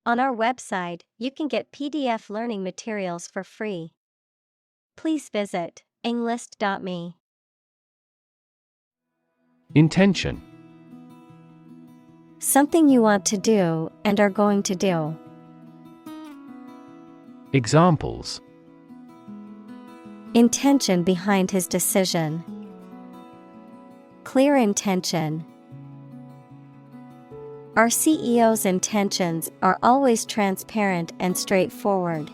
On our website, you can get PDF learning materials for free. Please visit englist.me. Intention. Something you want to do and are going to do. Examples. Intention behind his decision. Clear intention. Our CEO's intentions are always transparent and straightforward.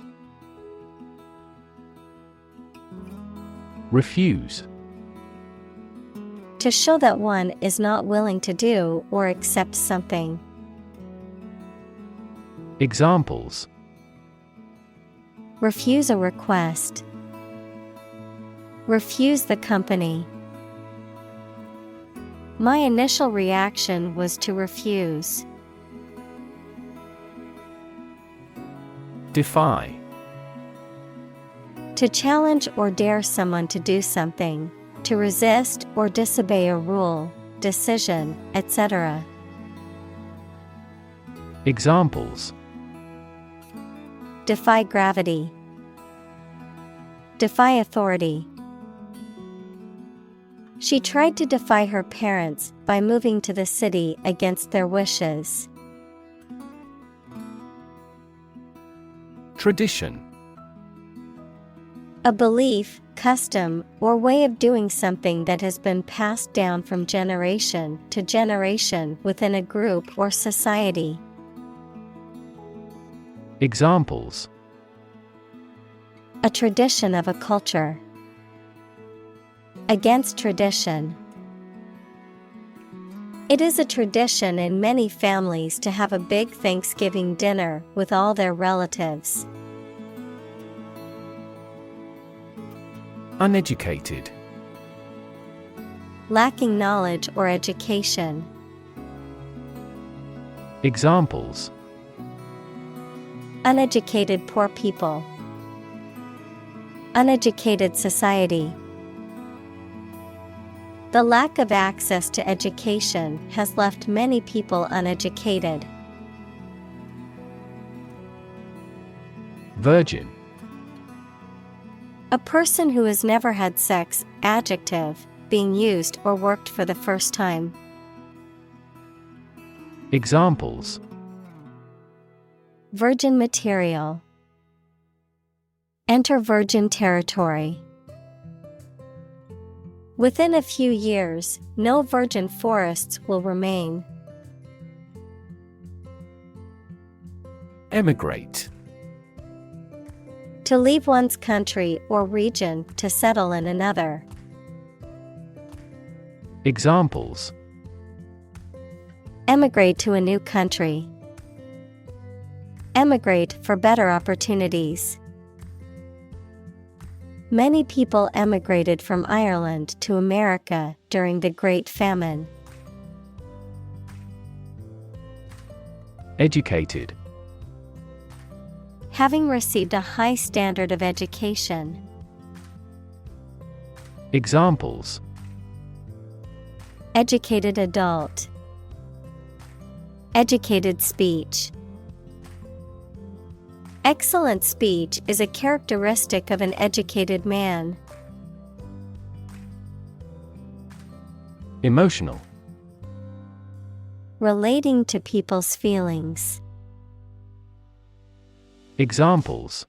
Refuse. To show that one is not willing to do or accept something. Examples. Refuse a request. Refuse the company. My initial reaction was to refuse. Defy. To challenge or dare someone to do something, to resist or disobey a rule, decision, etc. Examples. Defy gravity. Defy authority. She tried to defy her parents by moving to the city against their wishes. Tradition. A belief, custom, or way of doing something that has been passed down from generation to generation within a group or society. Examples. A tradition of a culture. Against tradition. It is a tradition in many families to have a big Thanksgiving dinner with all their relatives. Uneducated. Lacking knowledge or education. Examples. Uneducated poor people. Uneducated society. The lack of access to education has left many people uneducated. Virgin. A person who has never had sex, adjective, being used or worked for the first time. Examples. Virgin material. Enter virgin territory. Within a few years, no virgin forests will remain. Emigrate. To leave one's country or region to settle in another. Examples. Emigrate to a new country. Emigrate for better opportunities. Many people emigrated from Ireland to America during the Great Famine. Educated. Having received a high standard of education. Examples. Educated adult. Educated speech. Excellent speech is a characteristic of an educated man. Emotional. Relating to people's feelings. Examples.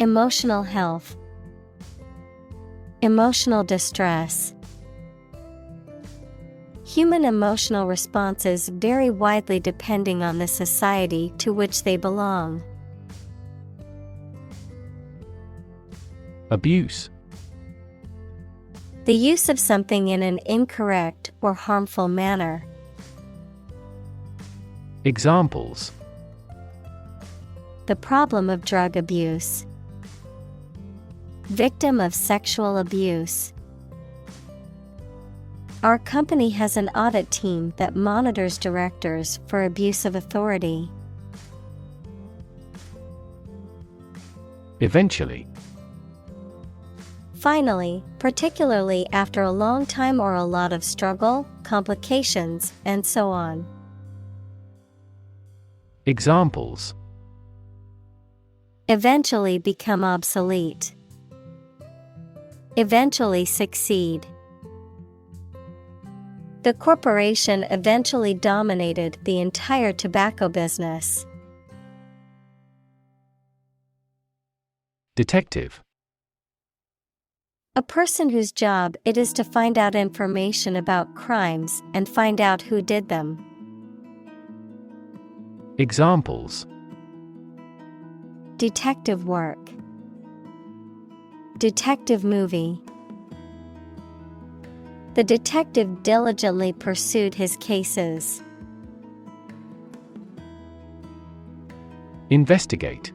Emotional health. Emotional distress. Human emotional responses vary widely depending on the society to which they belong. Abuse. The use of something in an incorrect or harmful manner. Examples. The problem of drug abuse. Victim of sexual abuse. Our company has an audit team that monitors directors for abuse of authority. Eventually. Finally, particularly after a long time or a lot of struggle, complications, and so on. Examples: eventually become obsolete. Eventually succeed. The corporation eventually dominated the entire tobacco business. Detective: A person whose job it is to find out information about crimes and find out who did them. Examples: Detective work. Detective movie. The detective diligently pursued his cases. Investigate: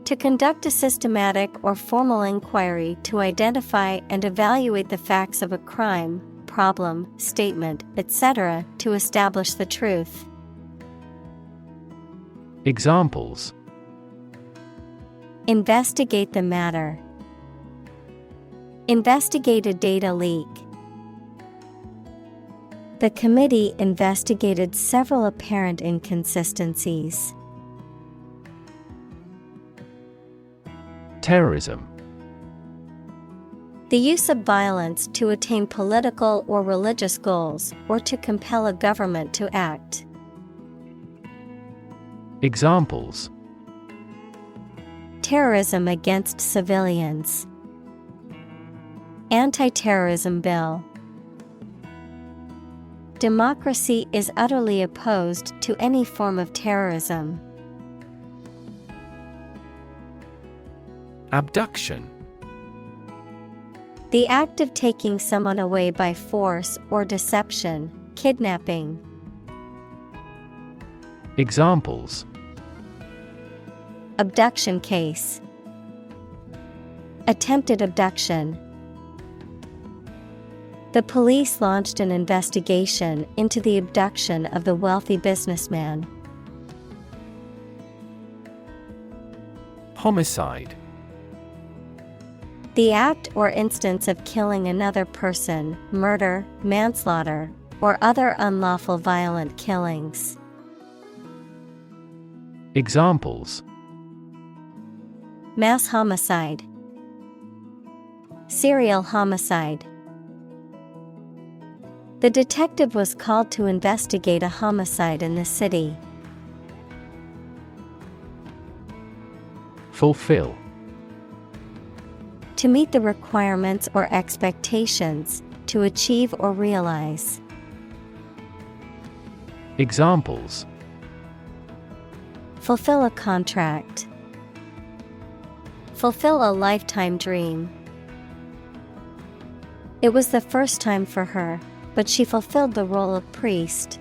To conduct a systematic or formal inquiry to identify and evaluate the facts of a crime, problem, statement, etc., to establish the truth. Examples: Investigate the matter. Investigate a data leak. The committee investigated several apparent inconsistencies. Terrorism: The use of violence to attain political or religious goals, or to compel a government to act. Examples: Terrorism against civilians. Anti-terrorism bill. Democracy is utterly opposed to any form of terrorism. Abduction: The act of taking someone away by force or deception, kidnapping. Examples: Abduction case. Attempted abduction. The police launched an investigation into the abduction of the wealthy businessman. Homicide: The act or instance of killing another person, murder, manslaughter, or other unlawful violent killings. Examples: Mass homicide. Serial homicide. The detective was called to investigate a homicide in the city. Fulfill: To meet the requirements or expectations, to achieve or realize. Examples: Fulfill a contract. Fulfill a lifetime dream. It was the first time for her, but she fulfilled the role of priest.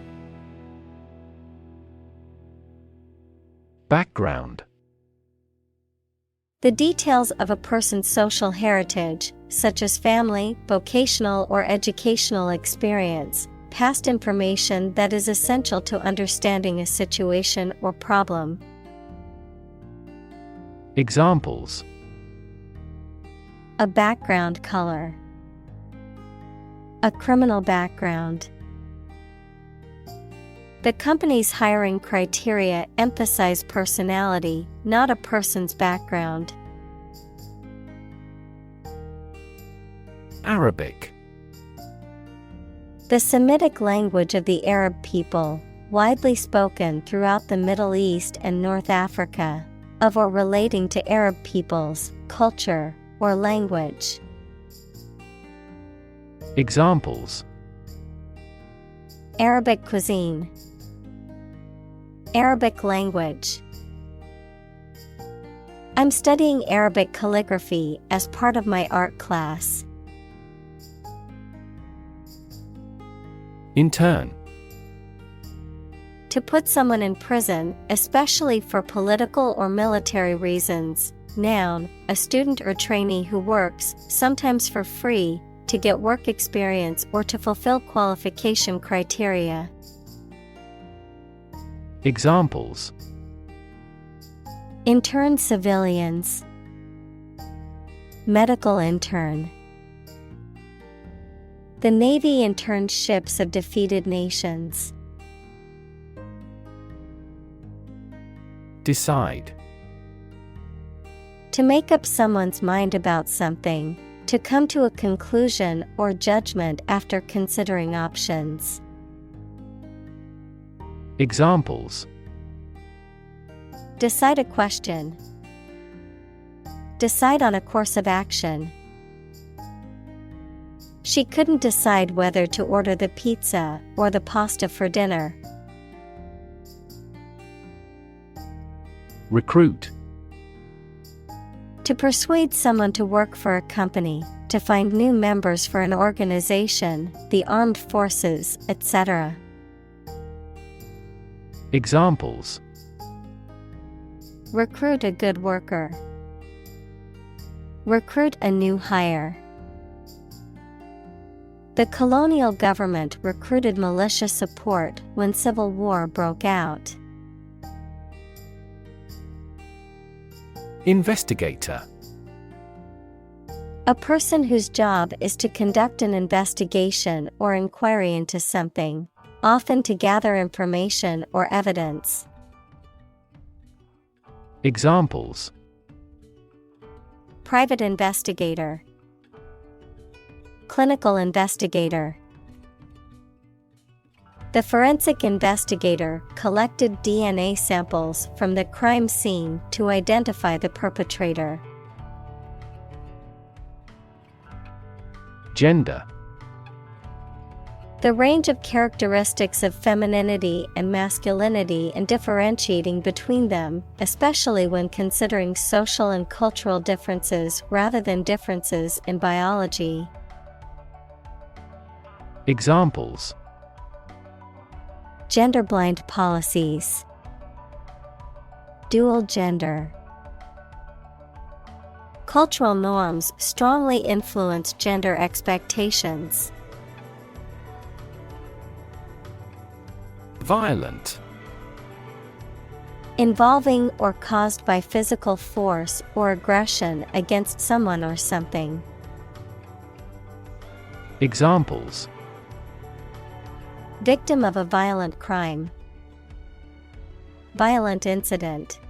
Background: The details of a person's social heritage, such as family, vocational or educational experience, past information that is essential to understanding a situation or problem. Examples: A background color. A criminal background. The company's hiring criteria emphasize personality, not a person's background. Arabic: The Semitic language of the Arab people, widely spoken throughout the Middle East and North Africa, of or relating to Arab peoples, culture, or language. Examples: Arabic cuisine. Arabic language. I'm studying Arabic calligraphy as part of my art class. Intern: To put someone in prison, especially for political or military reasons. Noun, a student or trainee who works, sometimes for free, to get work experience or to fulfill qualification criteria. Examples: Intern civilians. Medical intern. The Navy interned ships of defeated nations. Decide. To make up someone's mind about something, to come to a conclusion or judgment after considering options. Examples: Decide a question. Decide on a course of action. She couldn't decide whether to order the pizza or the pasta for dinner. Recruit. To persuade someone to work for a company, to find new members for an organization, the armed forces, etc. Examples: Recruit a good worker. Recruit a new hire. The colonial government recruited militia support when civil war broke out. Investigator. A person whose job is to conduct an investigation or inquiry into something, often to gather information or evidence. Examples: Private investigator. Clinical investigator. The forensic investigator collected DNA samples from the crime scene to identify the perpetrator. Gender. The range of characteristics of femininity and masculinity and differentiating between them, especially when considering social and cultural differences rather than differences in biology. Examples: Gender-blind policies. Dual gender. Cultural norms strongly influence gender expectations. Violent. Involving or caused by physical force or aggression against someone or something. Examples: Victim of a violent crime. Violent incident.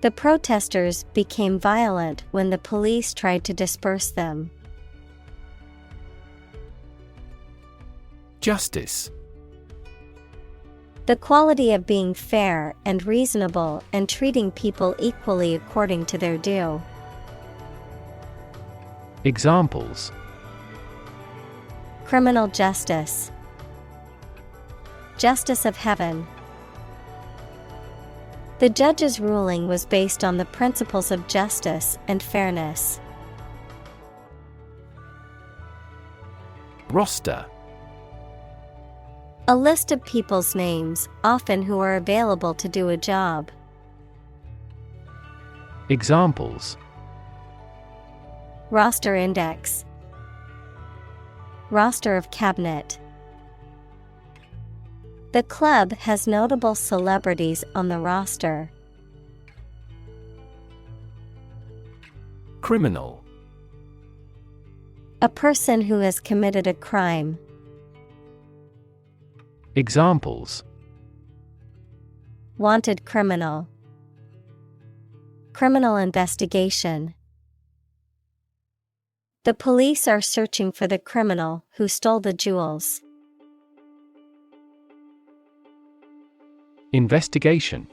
The protesters became violent when the police tried to disperse them. Justice. The quality of being fair and reasonable and treating people equally according to their due. Examples: Criminal justice. Justice of heaven. The judge's ruling was based on the principles of justice and fairness. Roster. A list of people's names, often who are available to do a job. Examples: Roster index. Roster of cabinet. The club has notable celebrities on the roster. Criminal. A person who has committed a crime. Examples: Wanted criminal. Criminal investigation. The police are searching for the criminal who stole the jewels. Investigation.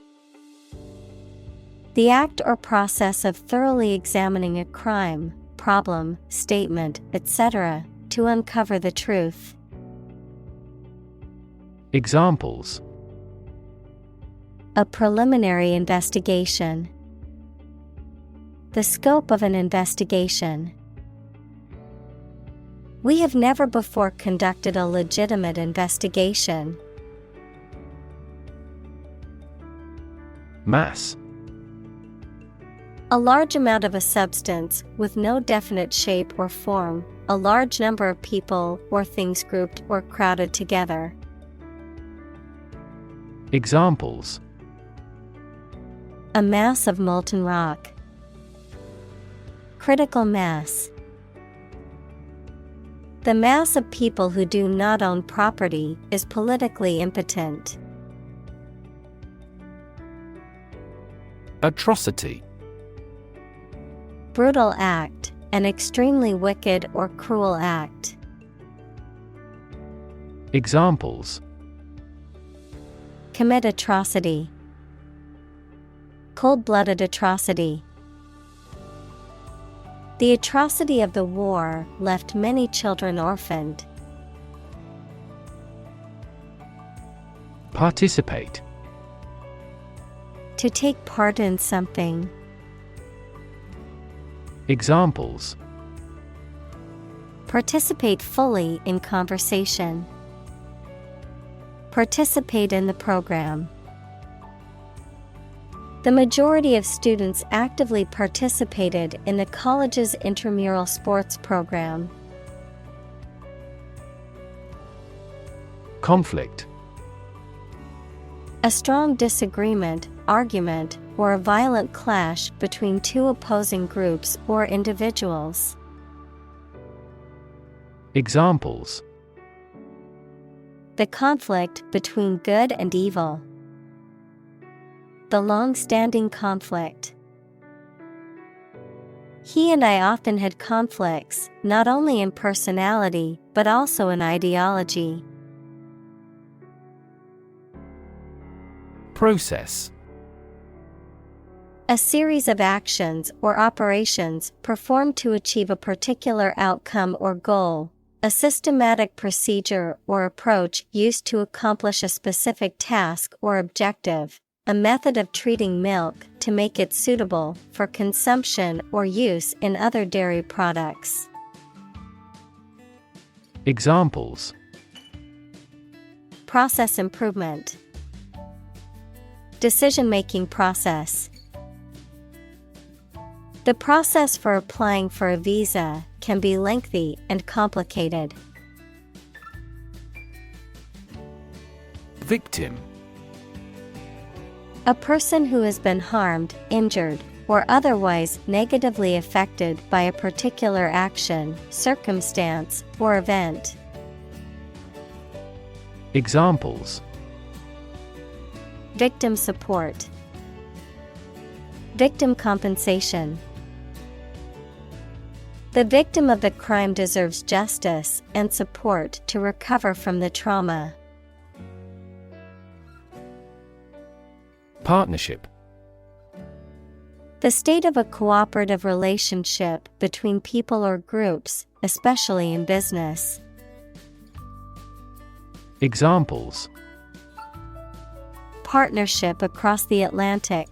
The act or process of thoroughly examining a crime, problem, statement, etc., to uncover the truth. Examples: A preliminary investigation. The scope of an investigation. We have never before conducted a legitimate investigation. Mass. A large amount of a substance with no definite shape or form, a large number of people or things grouped or crowded together. Examples: A mass of molten rock. Critical mass. The mass of people who do not own property is politically impotent. Atrocity. Brutal act, an extremely wicked or cruel act. Examples: Commit atrocity. Cold-blooded atrocity. The atrocity of the war left many children orphaned. Participate. To take part in something. Examples: Participate fully in conversation. Participate in the program. The majority of students actively participated in the college's intramural sports program. Conflict. A strong disagreement, argument, or a violent clash between two opposing groups or individuals. Examples: The conflict between good and evil. The long-standing conflict. He and I often had conflicts, not only in personality, but also in ideology. Process. A series of actions or operations performed to achieve a particular outcome or goal. A systematic procedure or approach used to accomplish a specific task or objective. A method of treating milk to make it suitable for consumption or use in other dairy products. Examples: Process improvement. Decision-making process. The process for applying for a visa can be lengthy and complicated. Victim. A person who has been harmed, injured, or otherwise negatively affected by a particular action, circumstance, or event. Examples: Victim support. Victim compensation. The victim of the crime deserves justice and support to recover from the trauma. Partnership. The state of a cooperative relationship between people or groups, especially in business. Examples: Partnership across the Atlantic.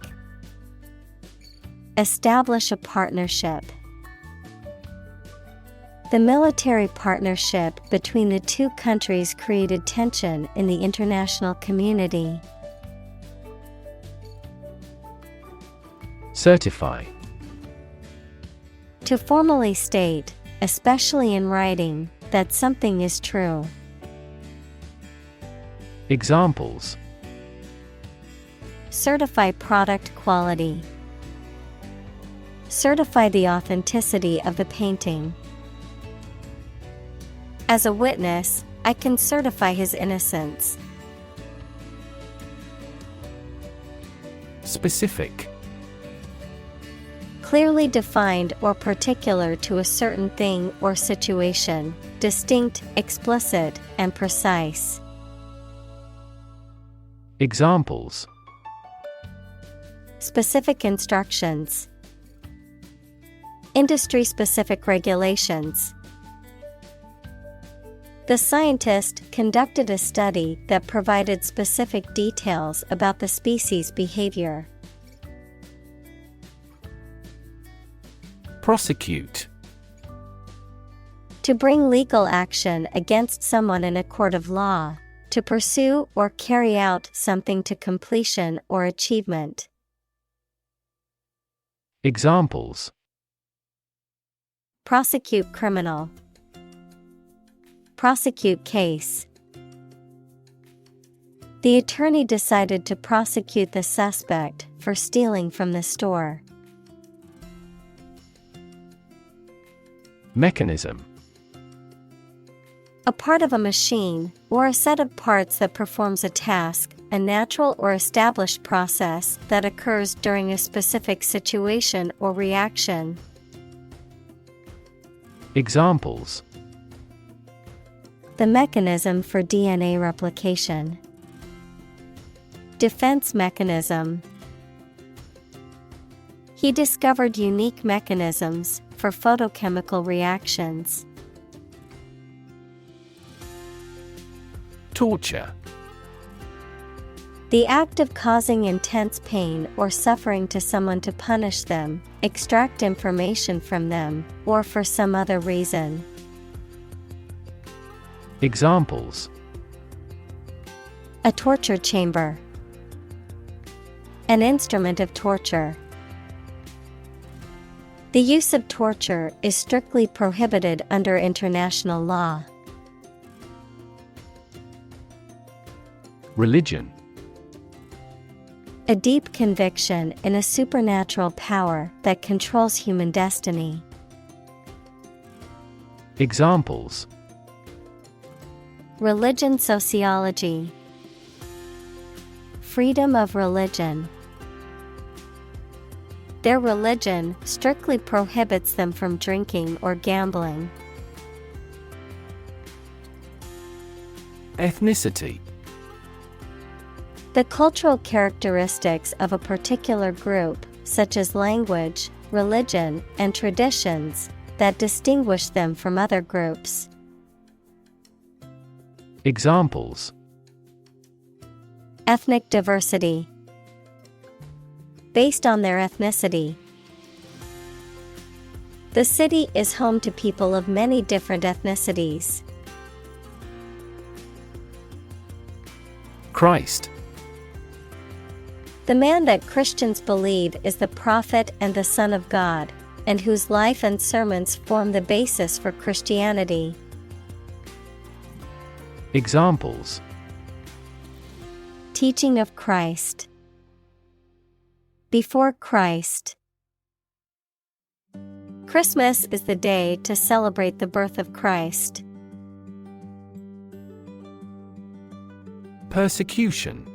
Establish a partnership. The military partnership between the two countries created tension in the international community. Certify. To formally state, especially in writing, that something is true. Examples: Certify product quality. Certify the authenticity of the painting. As a witness, I can certify his innocence. Specific. Clearly defined or particular to a certain thing or situation, distinct, explicit, and precise. Examples: Specific instructions. Industry-specific regulations. The scientist conducted a study that provided specific details about the species' behavior. Prosecute. To bring legal action against someone in a court of law. To pursue or carry out something to completion or achievement. Examples: Prosecute criminal. Prosecute case. The attorney decided to prosecute the suspect for stealing from the store. Mechanism. A part of a machine, or a set of parts that performs a task, a natural or established process that occurs during a specific situation or reaction. Examples: The mechanism for DNA replication. Defense mechanism. He discovered unique mechanisms for photochemical reactions. Torture. The act of causing intense pain or suffering to someone to punish them, extract information from them, or for some other reason. Examples: A torture chamber. An instrument of torture. The use of torture is strictly prohibited under international law. Religion. A deep conviction in a supernatural power that controls human destiny. Examples: Religion sociology. Freedom of religion. Their religion strictly prohibits them from drinking or gambling. Ethnicity. The cultural characteristics of a particular group, such as language, religion, and traditions, that distinguish them from other groups. Examples: Ethnic diversity. Based on their ethnicity. The city is home to people of many different ethnicities. Christ. The man that Christians believe is the prophet and the Son of God, and whose life and sermons form the basis for Christianity. Examples: Teaching of Christ. Before Christ. Christmas is the day to celebrate the birth of Christ. Persecution.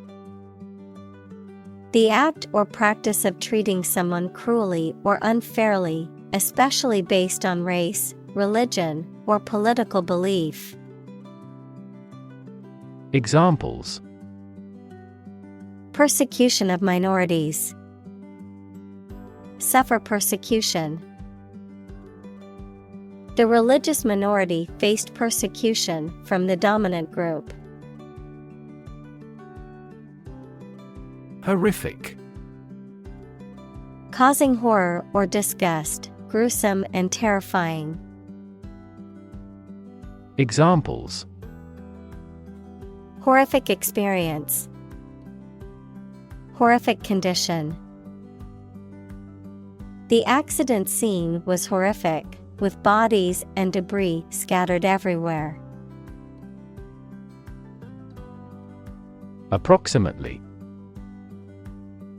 The act or practice of treating someone cruelly or unfairly, especially based on race, religion, or political belief. Examples: Persecution of minorities. Suffer persecution. The religious minority faced persecution from the dominant group. Horrific. Causing horror or disgust, gruesome and terrifying. Examples: Horrific experience. Horrific condition. The accident scene was horrific, with bodies and debris scattered everywhere. Approximately.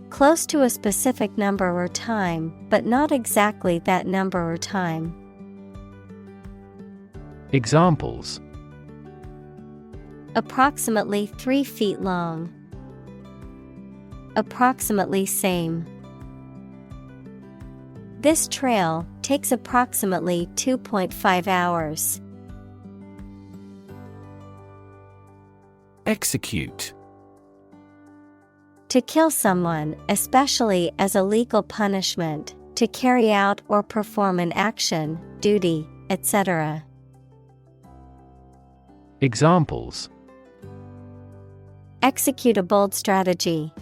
Close to a specific number or time, but not exactly that number or time. Examples: Approximately 3 feet long. Approximately same. This trail takes approximately 2.5 hours. Execute. To kill someone, especially as a legal punishment, to carry out or perform an action, duty, etc. Examples: Execute a bold strategy.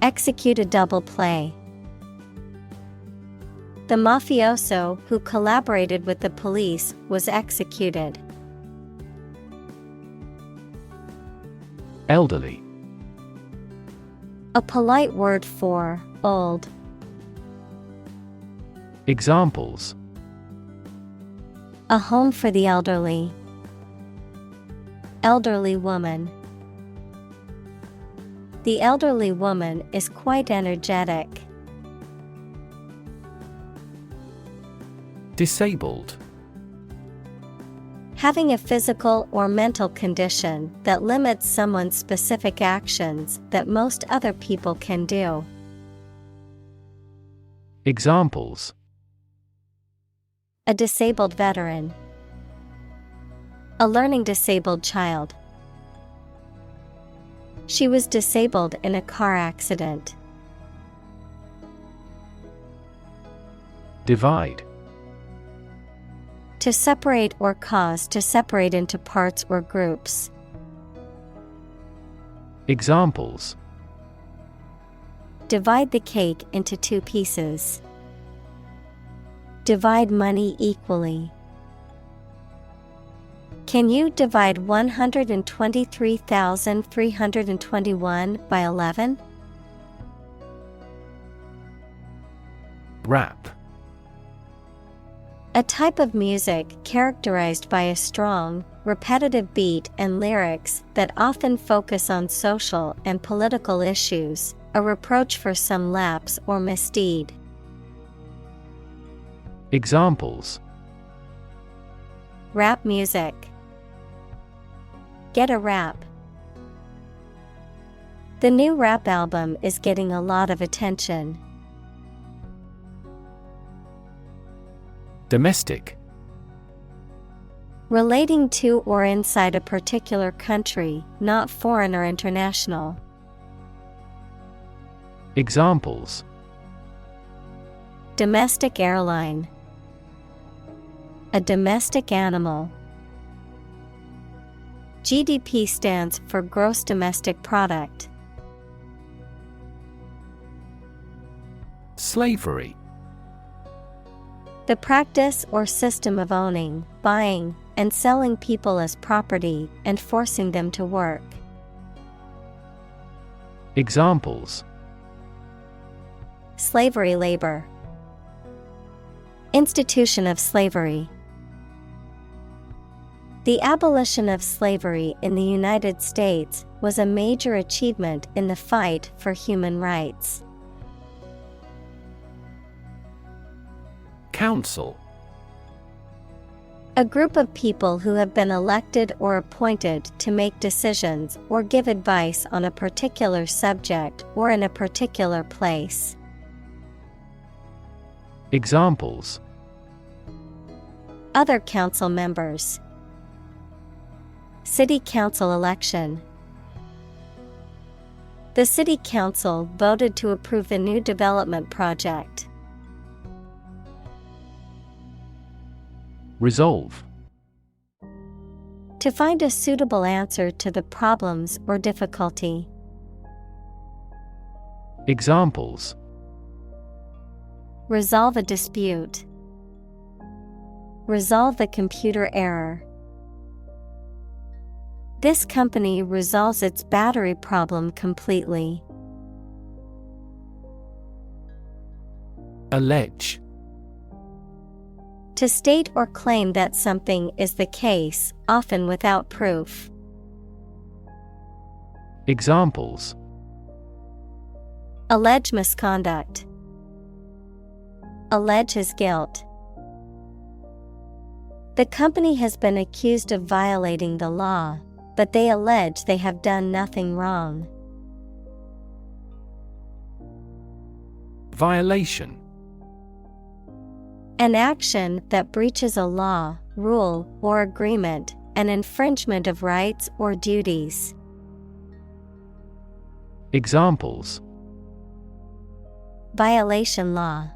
Execute a double play. The mafioso who collaborated with the police was executed. Elderly. A polite word for old. Examples: A home for the elderly. Elderly woman. The elderly woman is quite energetic. Disabled. Having a physical or mental condition that limits someone's specific actions that most other people can do. Examples: A disabled veteran. A learning disabled child. She was disabled in a car accident. Divide. To separate or cause to separate into parts or groups. Examples: Divide the cake into 2 pieces. Divide money equally. Can you divide 123,321 by 11? Rap. A type of music characterized by a strong, repetitive beat and lyrics that often focus on social and political issues, a reproach for some lapse or misdeed. Examples: Rap music. Get a rap. The new rap album is getting a lot of attention. Domestic. Relating to or inside a particular country, not foreign or international. Examples: Domestic airline. A domestic animal. GDP stands for gross domestic product. Slavery. The practice or system of owning, buying, and selling people as property and forcing them to work. Examples: Slavery labor. Institution of slavery. The abolition of slavery in the United States was a major achievement in the fight for human rights. Council. A group of people who have been elected or appointed to make decisions or give advice on a particular subject or in a particular place. Examples: Other council members. City council election. The city council voted to approve the new development project. Resolve. To find a suitable answer to the problems or difficulty. Examples: Resolve a dispute. Resolve the computer error. This company resolves its battery problem completely. Allege. To state or claim that something is the case, often without proof. Examples: Allege misconduct. Allege his guilt. The company has been accused of violating the law, but they allege they have done nothing wrong. Violation. An action that breaches a law, rule, or agreement, an infringement of rights or duties. Examples: Violation law.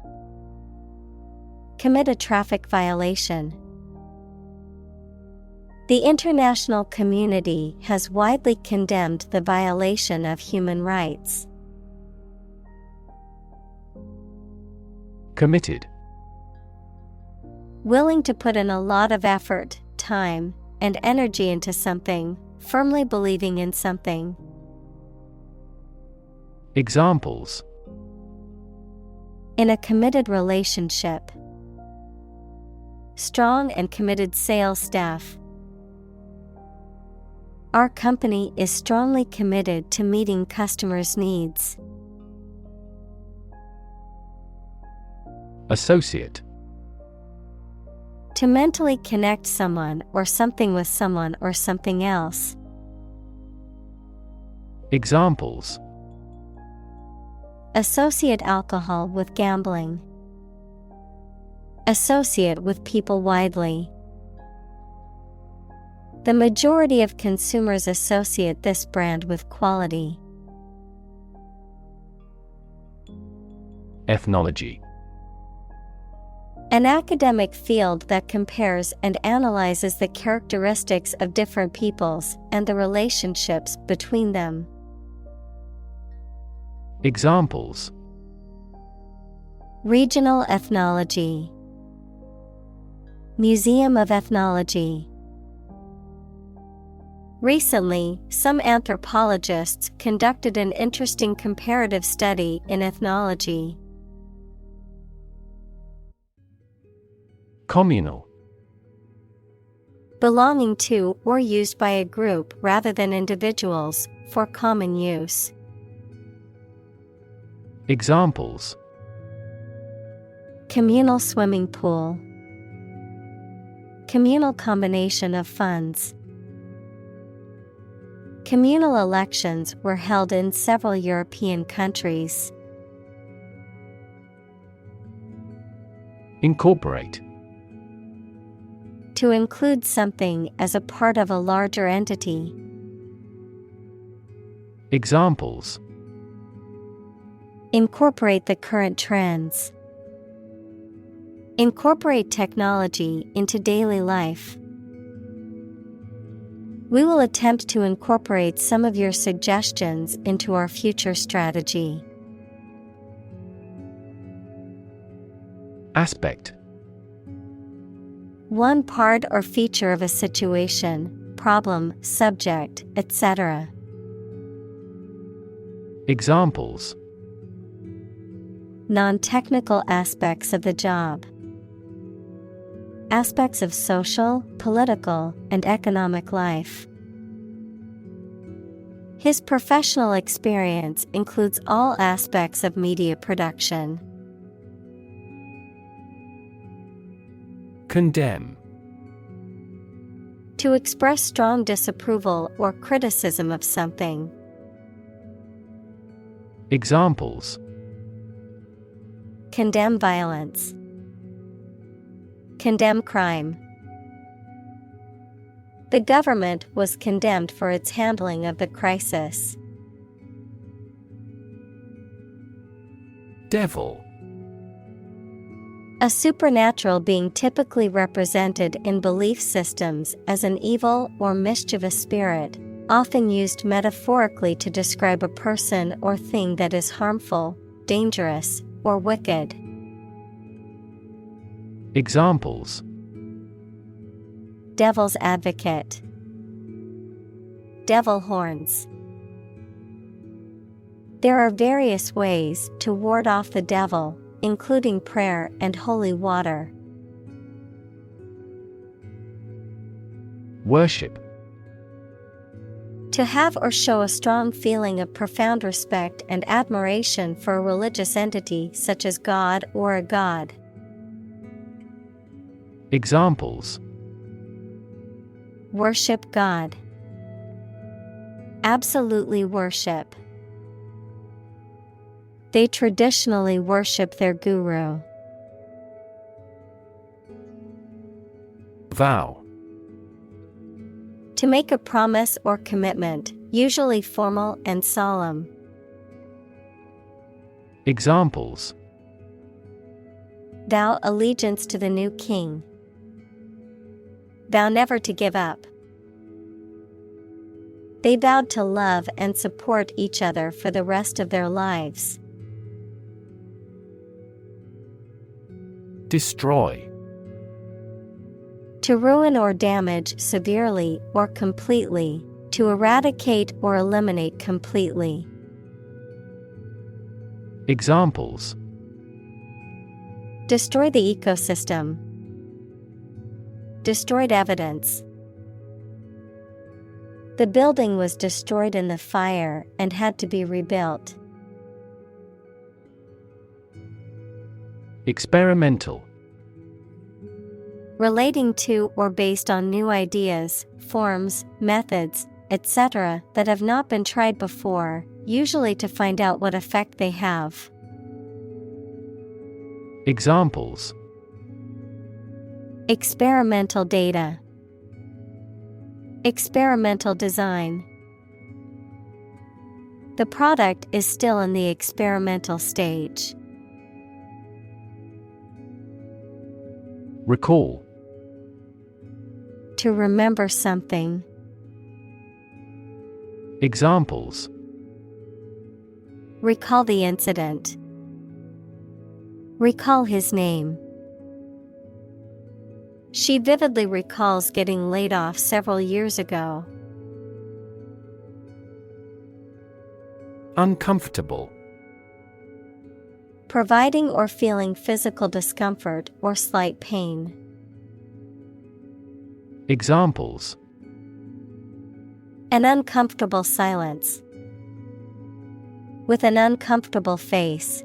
Commit a traffic violation. The international community has widely condemned the violation of human rights. Committed. Willing to put in a lot of effort, time, and energy into something, firmly believing in something. Examples: In a committed relationship. Strong and committed sales staff. Our company is strongly committed to meeting customers' needs. Associate. To mentally connect someone or something with someone or something else. Examples: Associate alcohol with gambling. Associate with people widely. The majority of consumers associate this brand with quality. Ethnology. An academic field that compares and analyzes the characteristics of different peoples and the relationships between them. Examples: Regional ethnology. Museum of Ethnology. Recently, some anthropologists conducted an interesting comparative study in ethnology. Communal. Belonging to or used by a group rather than individuals, for common use. Examples: Communal swimming pool. Communal combination of funds. Communal elections were held in several European countries. Incorporate. To include something as a part of a larger entity. Examples: Incorporate the current trends. Incorporate technology into daily life. We will attempt to incorporate some of your suggestions into our future strategy. Aspect. One part or feature of a situation, problem, subject, etc. Examples: Non-technical aspects of the job. Aspects of social, political, and economic life. His professional experience includes all aspects of media production. Condemn. To express strong disapproval or criticism of something. Examples: Condemn violence. Condemn crime. The government was condemned for its handling of the crisis. Devil. A supernatural being typically represented in belief systems as an evil or mischievous spirit, often used metaphorically to describe a person or thing that is harmful, dangerous, or wicked. Examples: Devil's advocate. Devil horns. There are various ways to ward off the devil, including prayer and holy water. Worship. To have or show a strong feeling of profound respect and admiration for a religious entity such as God or a god. Examples: Worship God. Absolutely worship. They traditionally worship their guru. Vow. To make a promise or commitment, usually formal and solemn. Examples: Vow allegiance to the new king. Vow never to give up. They vowed to love and support each other for the rest of their lives. Destroy. To ruin or damage severely or completely, to eradicate or eliminate completely. Examples: Destroy the ecosystem. Destroyed evidence. The building was destroyed in the fire and had to be rebuilt. Experimental. Relating to or based on new ideas, forms, methods, etc. that have not been tried before, usually to find out what effect they have. Examples: Experimental data. Experimental design. The product is still in the experimental stage. Recall. To remember something. Examples: Recall the incident. Recall his name. She vividly recalls getting laid off several years ago. Uncomfortable. Providing or feeling physical discomfort or slight pain. Examples: An uncomfortable silence. With an uncomfortable face.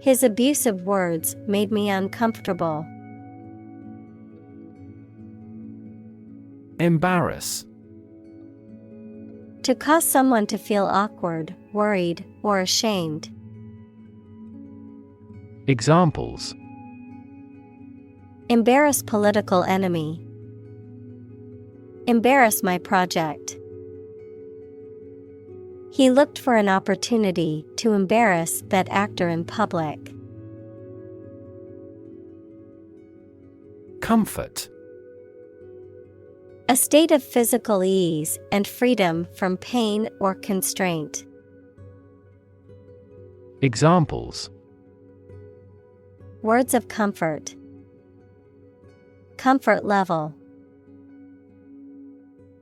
His abusive words made me uncomfortable. Embarrass. To cause someone to feel awkward, worried, or ashamed. Examples: Embarrass political enemy. Embarrass my project. He looked for an opportunity to embarrass that actor in public. Comfort. A state of physical ease and freedom from pain or constraint. Examples: Words of comfort. Comfort level.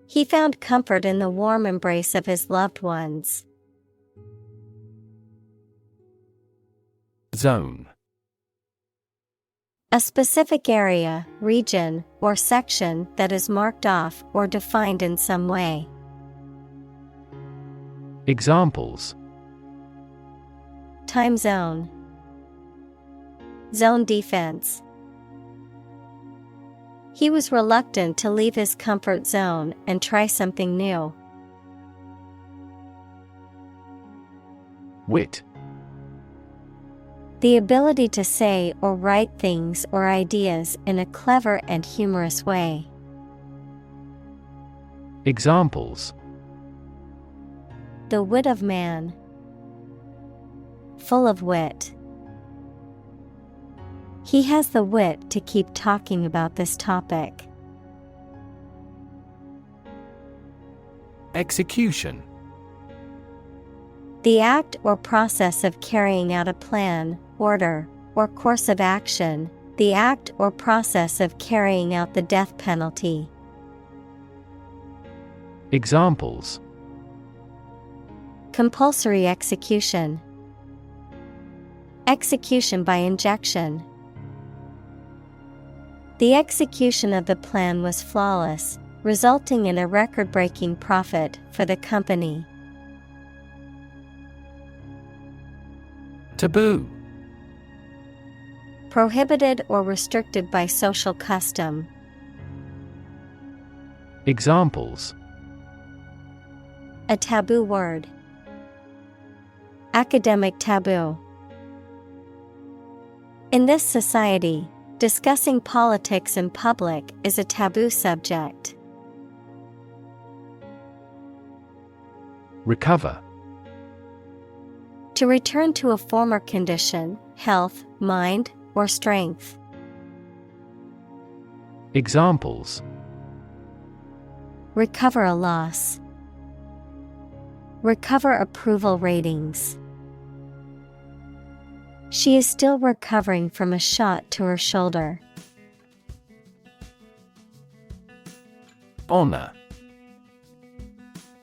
He found comfort in the warm embrace of his loved ones. Zone. A specific area, region, or section that is marked off or defined in some way. Examples: Time zone. Zone defense. He was reluctant to leave his comfort zone and try something new. Wit. The ability to say or write things or ideas in a clever and humorous way. Examples: The wit of man. Full of wit. He has the wit to keep talking about this topic. Execution. The act or process of carrying out a plan, order, or course of action. The act or process of carrying out the death penalty. Examples: Compulsory execution. Execution by injection. The execution of the plan was flawless, resulting in a record-breaking profit for the company. Taboo. Prohibited or restricted by social custom. Examples: A taboo word. Academic taboo. In this society, discussing politics in public is a taboo subject. Recover. To return to a former condition, health, mind, or strength. Examples: Recover a loss. Recover approval ratings. She is still recovering from a shot to her shoulder. Honor.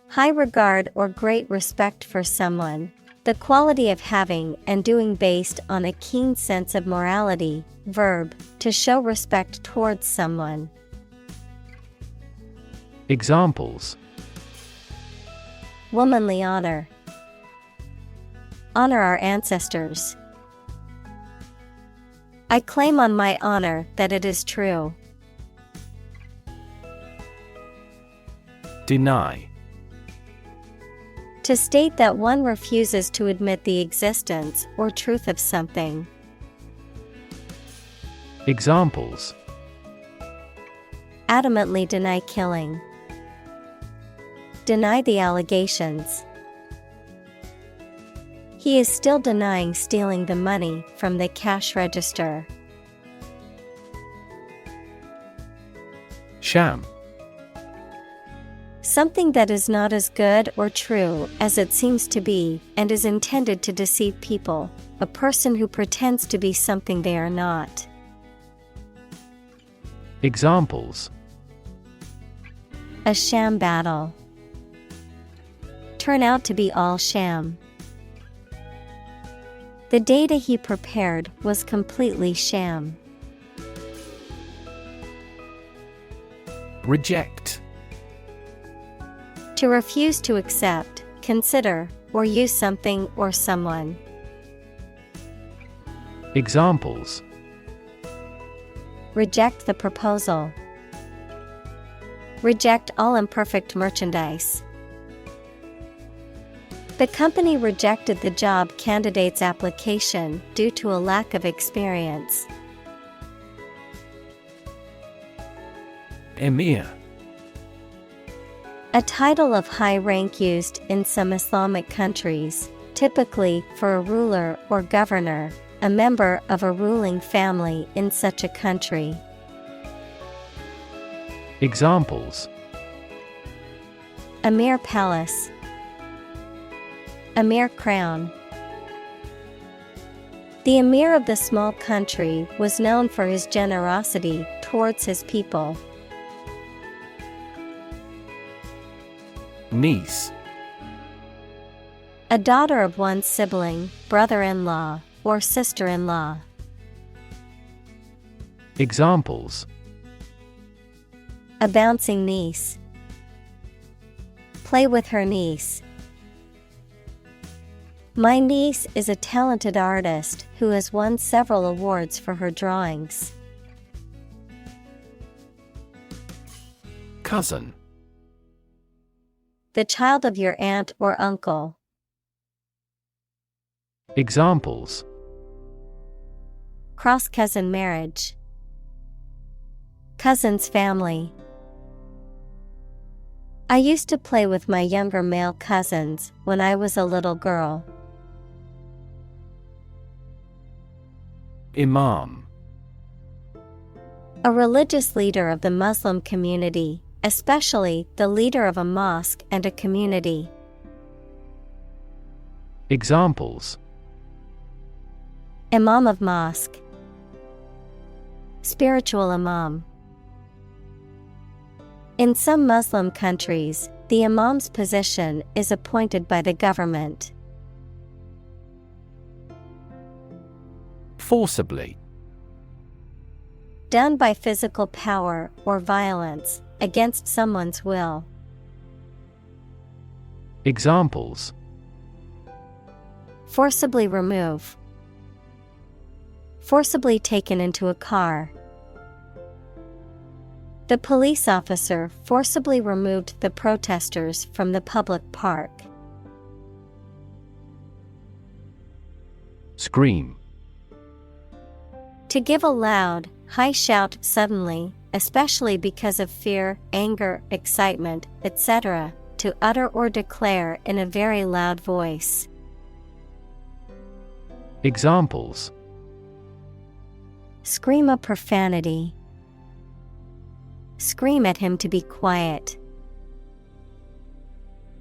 High regard or great respect for someone. The quality of having and doing based on a keen sense of morality. Verb, to show respect towards someone. Examples: Womanly honor. Honor our ancestors. I claim on my honor that it is true. Deny. To state that one refuses to admit the existence or truth of something. Examples: Adamantly deny killing. Deny the allegations. He is still denying stealing the money from the cash register. Sham. Something that is not as good or true as it seems to be and is intended to deceive people, a person who pretends to be something they are not. Examples: A sham battle. Turn out to be all sham. The data he prepared was completely sham. Reject. To refuse to accept, consider, or use something or someone. Examples: Reject the proposal. Reject all imperfect merchandise. The company rejected the job candidate's application due to a lack of experience. Emir. A title of high rank used in some Islamic countries, typically for a ruler or governor, a member of a ruling family in such a country. Examples: Emir palace. Emir crown. The emir of the small country was known for his generosity towards his people. Niece. A daughter of one's sibling, brother-in-law, or sister-in-law. Examples: A bouncing niece. Play with her niece. My niece is a talented artist who has won several awards for her drawings. Cousin. The child of your aunt or uncle. Examples: Cross-cousin marriage. Cousin's family. I used to play with my younger male cousins when I was a little girl. Imam. A religious leader of the Muslim community, especially the leader of a mosque and a community. Examples: Imam of mosque. Spiritual imam. In some Muslim countries, the imam's position is appointed by the government. Forcibly. Done by physical power or violence, against someone's will. Examples: Forcibly remove. Forcibly taken into a car. The police officer forcibly removed the protesters from the public park. Scream. To give a loud, high shout suddenly, especially because of fear, anger, excitement, etc., to utter or declare in a very loud voice. Examples: Scream a profanity. Scream at him to be quiet.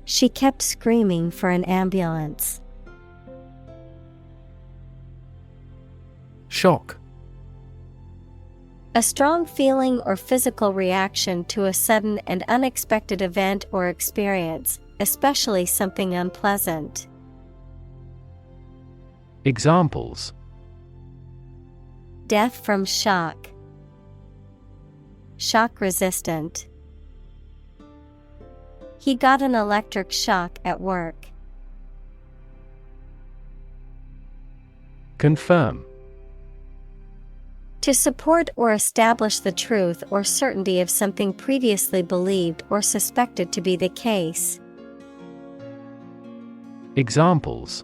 She kept screaming for an ambulance. Shock. A strong feeling or physical reaction to a sudden and unexpected event or experience, especially something unpleasant. Examples: Death from shock. Shock resistant. He got an electric shock at work. Confirm. To support or establish the truth or certainty of something previously believed or suspected to be the case. Examples: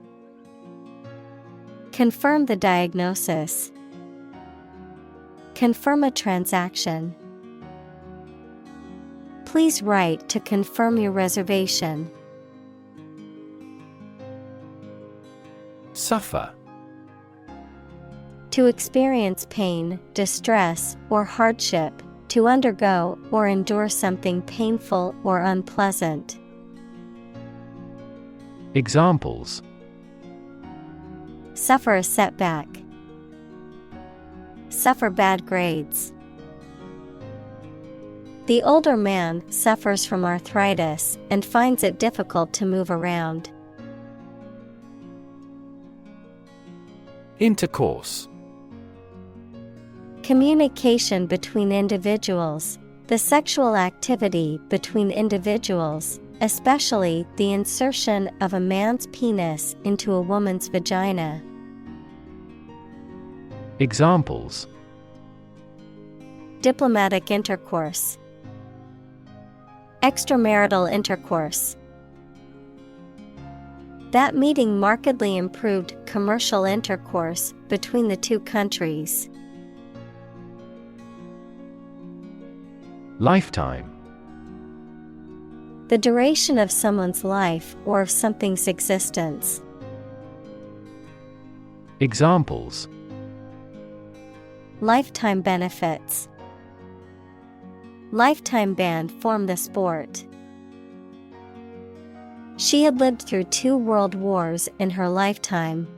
Confirm the diagnosis. Confirm a transaction. Please write to confirm your reservation. Suffer. To experience pain, distress, or hardship, to undergo or endure something painful or unpleasant. Examples: Suffer a setback. Suffer bad grades. The older man suffers from arthritis and finds it difficult to move around. Intercourse. Communication between individuals, the sexual activity between individuals, especially the insertion of a man's penis into a woman's vagina. Examples: Diplomatic intercourse. Extramarital intercourse. That meeting markedly improved commercial intercourse between the two countries. Lifetime. The duration of someone's life or of something's existence. Examples: Lifetime benefits. Lifetime ban formed the sport. She had lived through 2 world wars in her lifetime.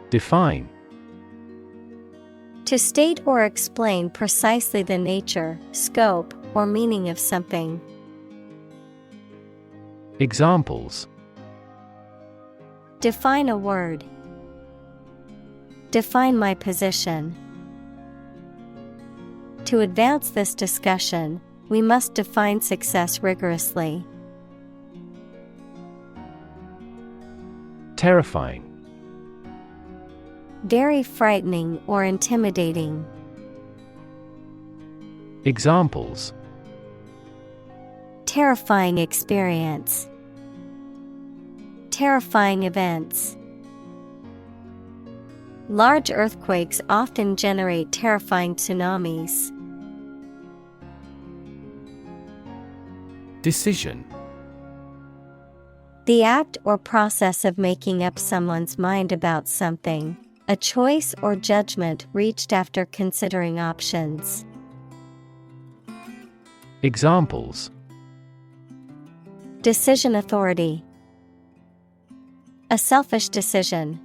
Define. To state or explain precisely the nature, scope, or meaning of something. Examples: Define a word. Define my position. To advance this discussion, we must define success rigorously. Terrifying. Very frightening or intimidating. Examples: Terrifying experience. Terrifying events. Large earthquakes often generate terrifying tsunamis. Decision. The act or process of making up someone's mind about something, a choice or judgment reached after considering options. Examples: Decision authority. A selfish decision.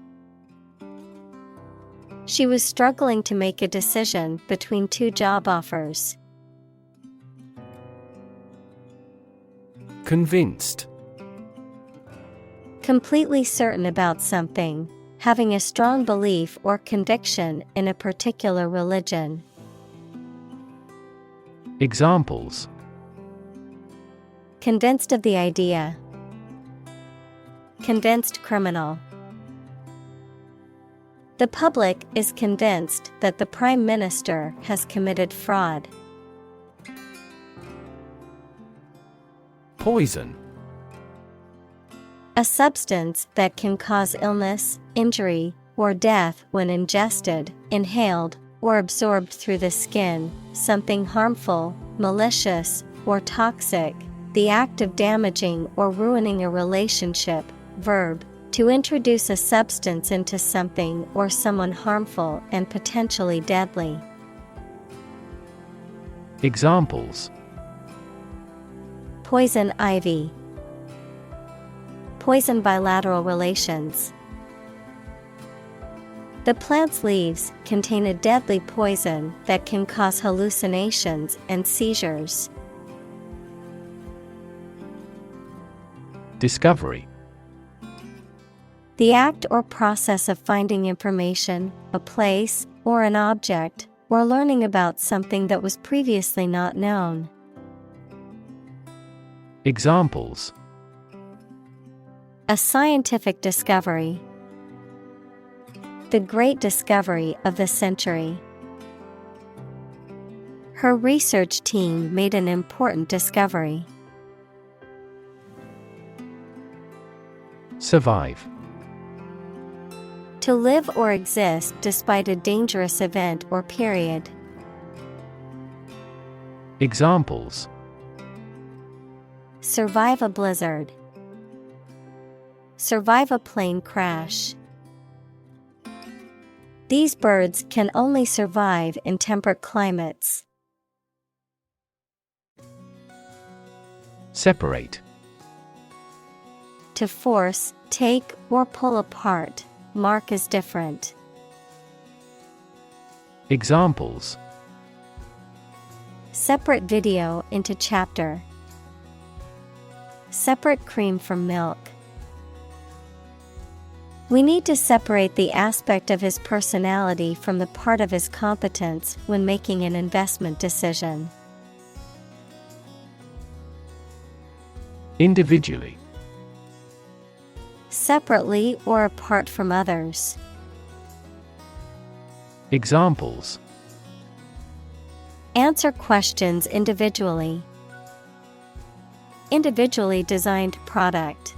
She was struggling to make a decision between 2 job offers. Convinced. Completely certain about something, having a strong belief or conviction in a particular religion. Examples: Convinced of the idea. Convinced criminal. The public is convinced that the Prime Minister has committed fraud. Poison. A substance that can cause illness, injury, or death when ingested, inhaled, or absorbed through the skin, something harmful, malicious, or toxic, the act of damaging or ruining a relationship. Verb, to introduce a substance into something or someone harmful and potentially deadly. Examples: Poison ivy. Poison bilateral relations. The plant's leaves contain a deadly poison that can cause hallucinations and seizures. Discovery. The act or process of finding information, a place, or an object, or learning about something that was previously not known. Examples: A scientific discovery. The great discovery of the century. Her research team made an important discovery. Survive. To live or exist despite a dangerous event or period. Examples: survive a blizzard. Survive a plane crash. These birds can only survive in temperate climates. Separate. To force, take, or pull apart, mark as different. Examples: separate video into chapter. Separate cream from milk. We need to separate the aspect of his personality from the part of his competence when making an investment decision. Individually. Separately or apart from others. Examples: answer questions individually. Individually designed product.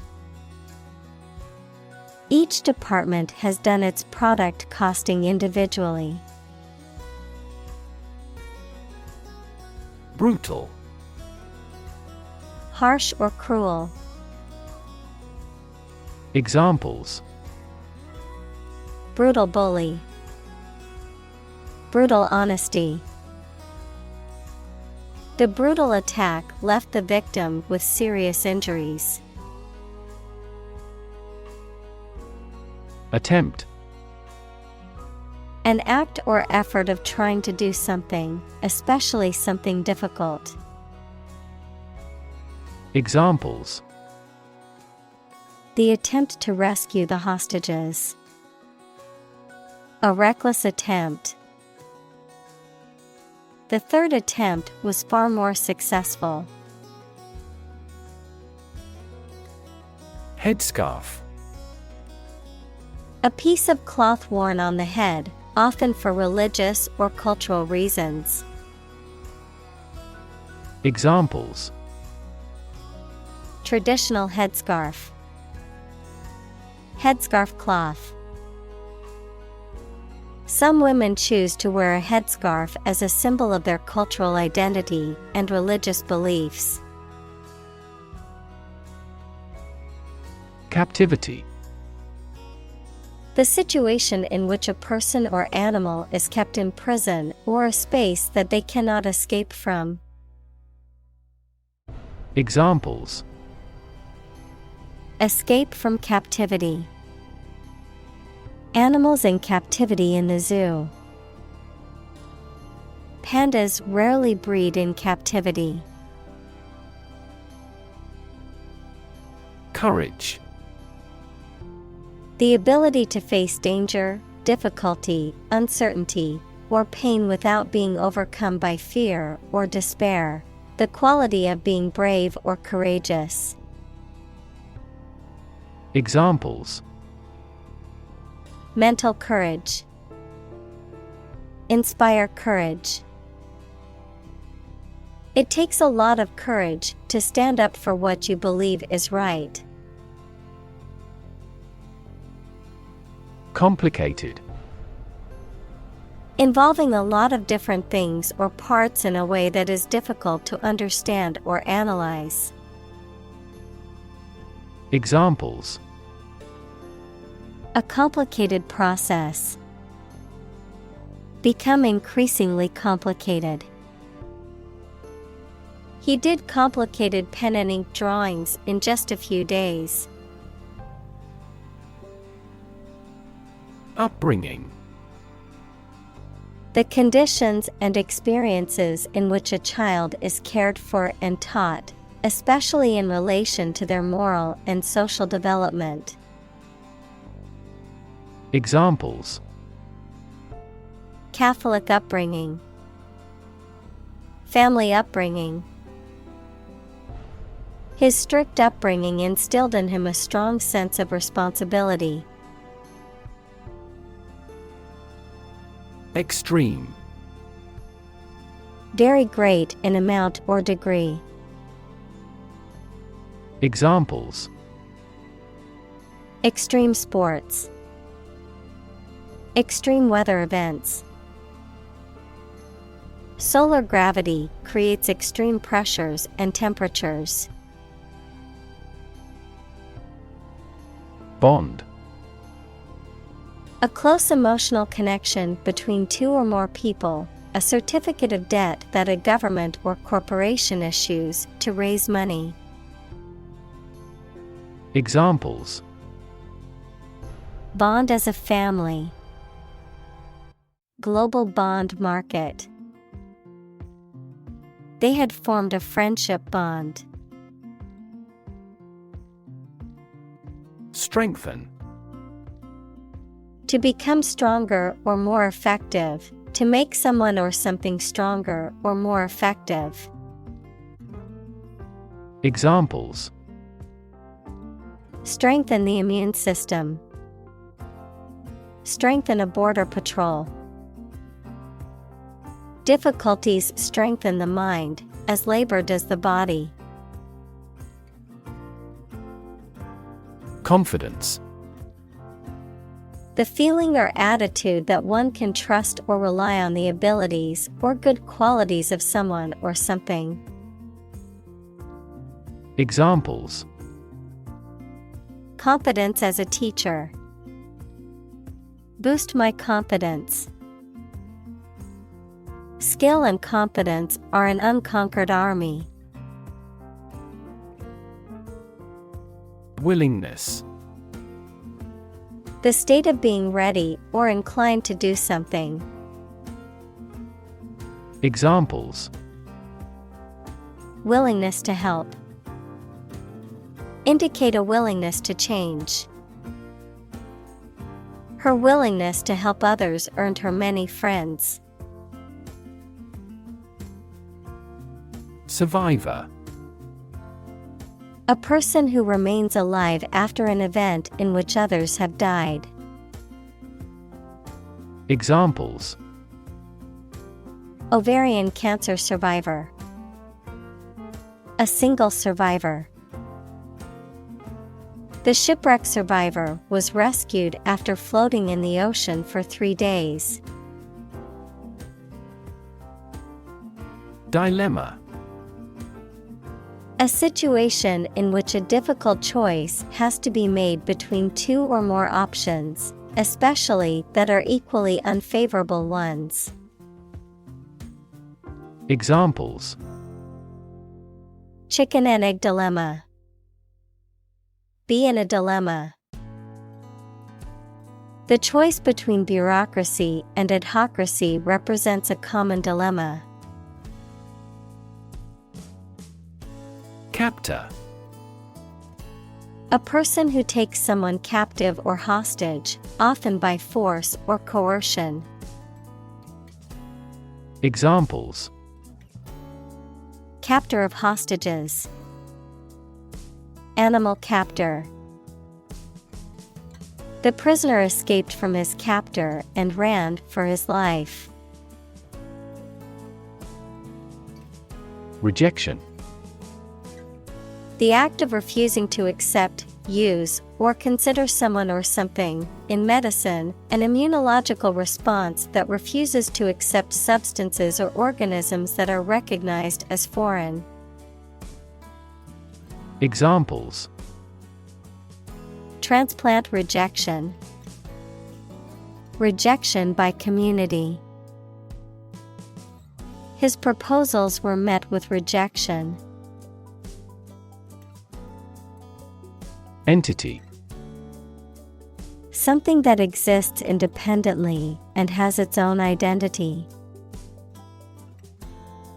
Each department has done its product costing individually. Brutal. Harsh or cruel. Examples: brutal bully. Brutal honesty. The brutal attack left the victim with serious injuries. Attempt. An act or effort of trying to do something, especially something difficult. Examples: the attempt to rescue the hostages. A reckless attempt. The third attempt was far more successful. Headscarf. A piece of cloth worn on the head, often for religious or cultural reasons. Examples: traditional headscarf. Headscarf cloth. Some women choose to wear a headscarf as a symbol of their cultural identity and religious beliefs. Captivity. The situation in which a person or animal is kept in prison or a space that they cannot escape from. Examples: escape from captivity. Animals in captivity in the zoo. Pandas rarely breed in captivity. Courage. The ability to face danger, difficulty, uncertainty, or pain without being overcome by fear or despair. The quality of being brave or courageous. Examples: mental courage. Inspire courage. It takes a lot of courage to stand up for what you believe is right. Complicated. Involving a lot of different things or parts in a way that is difficult to understand or analyze. Examples: a complicated process. Become increasingly complicated. He did complicated pen and ink drawings in just a few days. Upbringing. The conditions and experiences in which a child is cared for and taught, especially in relation to their moral and social development. Examples: Catholic upbringing. Family upbringing. His strict upbringing instilled in him a strong sense of responsibility. Extreme. Very great in amount or degree. Examples: Extreme sports. Extreme weather events. Solar gravity creates extreme pressures and temperatures. Bond. A close emotional connection between two or more people, a certificate of debt that a government or corporation issues to raise money. Examples: Bond as a family. Global bond market. They had formed a friendship bond. Strengthen. To become stronger or more effective, to make someone or something stronger or more effective. Examples: Strengthen the immune system. Strengthen a border patrol. Difficulties strengthen the mind, as labor does the body. Confidence. The feeling or attitude that one can trust or rely on the abilities or good qualities of someone or something. Examples: Confidence as a teacher. Boost my confidence. Skill and competence are an unconquered army. Willingness. The state of being ready or inclined to do something. Examples: Willingness to help. Indicate a willingness to change. Her willingness to help others earned her many friends. Survivor. A person who remains alive after an event in which others have died. Examples: Ovarian cancer survivor. A single survivor. The shipwreck survivor was rescued after floating in the ocean for 3 days. Dilemma. A situation in which a difficult choice has to be made between two or more options, especially that are equally unfavorable ones. Examples: Chicken and egg dilemma. Be in a dilemma. The choice between bureaucracy and adhocracy represents a common dilemma. Captor. A person who takes someone captive or hostage, often by force or coercion. Examples: Captor of hostages. Animal captor. The prisoner escaped from his captor and ran for his life. Rejection. The act of refusing to accept, use, or consider someone or something. In medicine, an immunological response that refuses to accept substances or organisms that are recognized as foreign. Examples: Transplant rejection. Rejection by community. His proposals were met with rejection. Entity. Something that exists independently and has its own identity.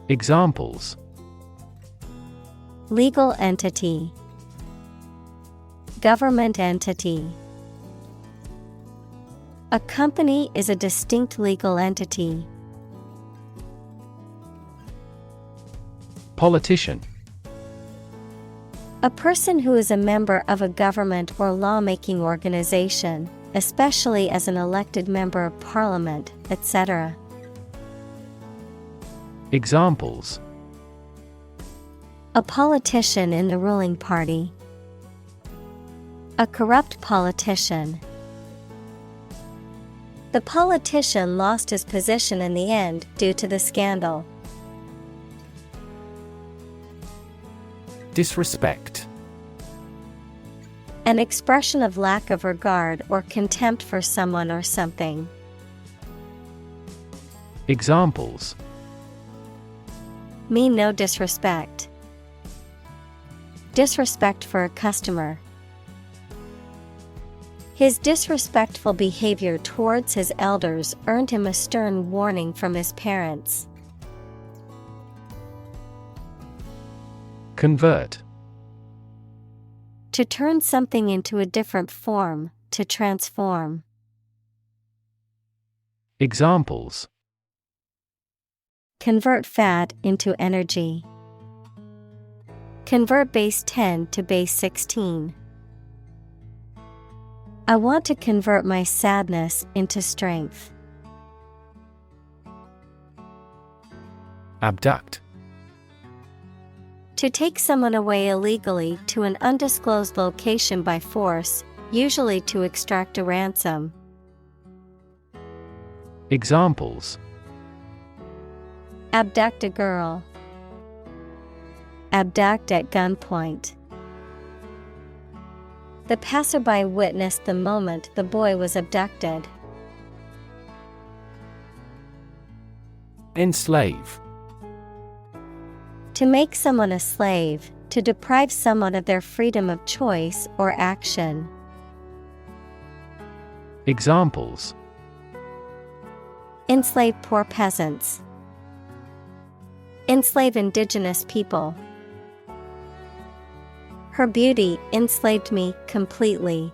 Examples: Legal entity. Government entity. A company is a distinct legal entity. Politician. A person who is a member of a government or lawmaking organization, especially as an elected member of parliament, etc. Examples: a politician in the ruling party, a corrupt politician. The politician lost his position in the end due to the scandal. Disrespect. An expression of lack of regard or contempt for someone or something. Examples: mean no disrespect. Disrespect for a customer. His disrespectful behavior towards his elders earned him a stern warning from his parents. Convert. To turn something into a different form, to transform. Examples: convert fat into energy. Convert base 10 to base 16. I want to convert my sadness into strength. Abduct. To take someone away illegally to an undisclosed location by force, usually to extract a ransom. Examples: abduct a girl. Abduct at gunpoint. The passerby witnessed the moment the boy was abducted. Enslave. To make someone a slave, to deprive someone of their freedom of choice or action. Examples: enslave poor peasants. Enslave indigenous people. Her beauty enslaved me completely.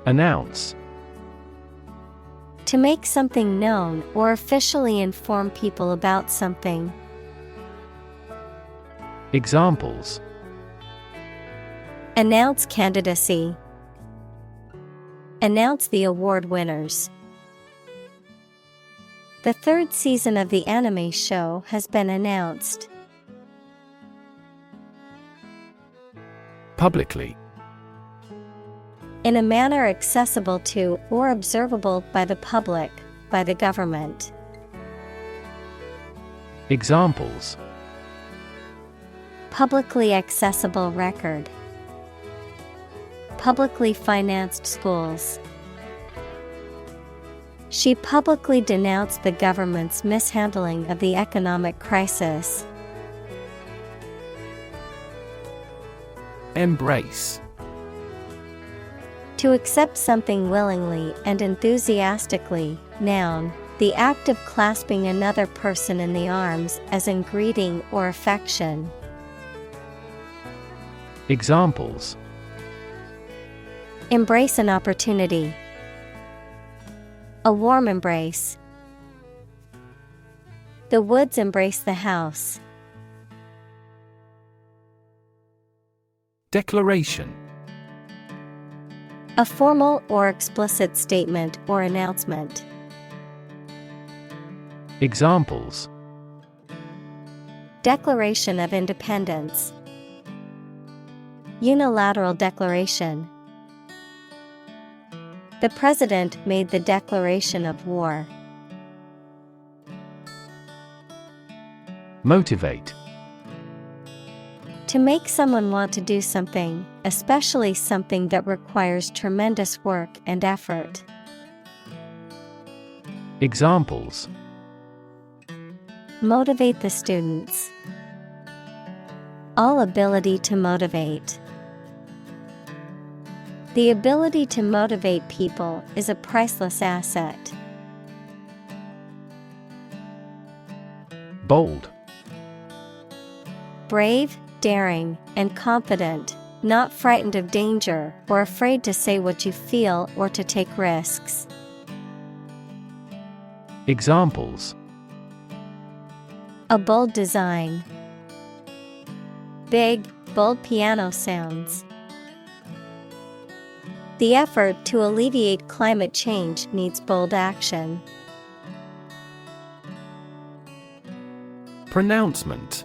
Announce. To make something known or officially inform people about something. Examples: announce candidacy. Announce the award winners. The third season of the anime show has been announced. Publicly. In a manner accessible to or observable by the public, by the government. Examples: publicly accessible record. Publicly financed schools. She publicly denounced the government's mishandling of the economic crisis. Embrace. To accept something willingly and enthusiastically, noun, the act of clasping another person in the arms as in greeting or affection. Examples: embrace an opportunity. A warm embrace. The woods embrace the house. Declaration. A formal or explicit statement or announcement. Examples: Declaration of Independence. Unilateral declaration. The President made the declaration of war. Motivate. To make someone want to do something, especially something that requires tremendous work and effort. Examples: motivate the students. All ability to motivate. The ability to motivate people is a priceless asset. Bold. Brave, daring, and confident, not frightened of danger or afraid to say what you feel or to take risks. Examples: a bold design. Big, bold piano sounds. The effort to alleviate climate change needs bold action. Pronouncement.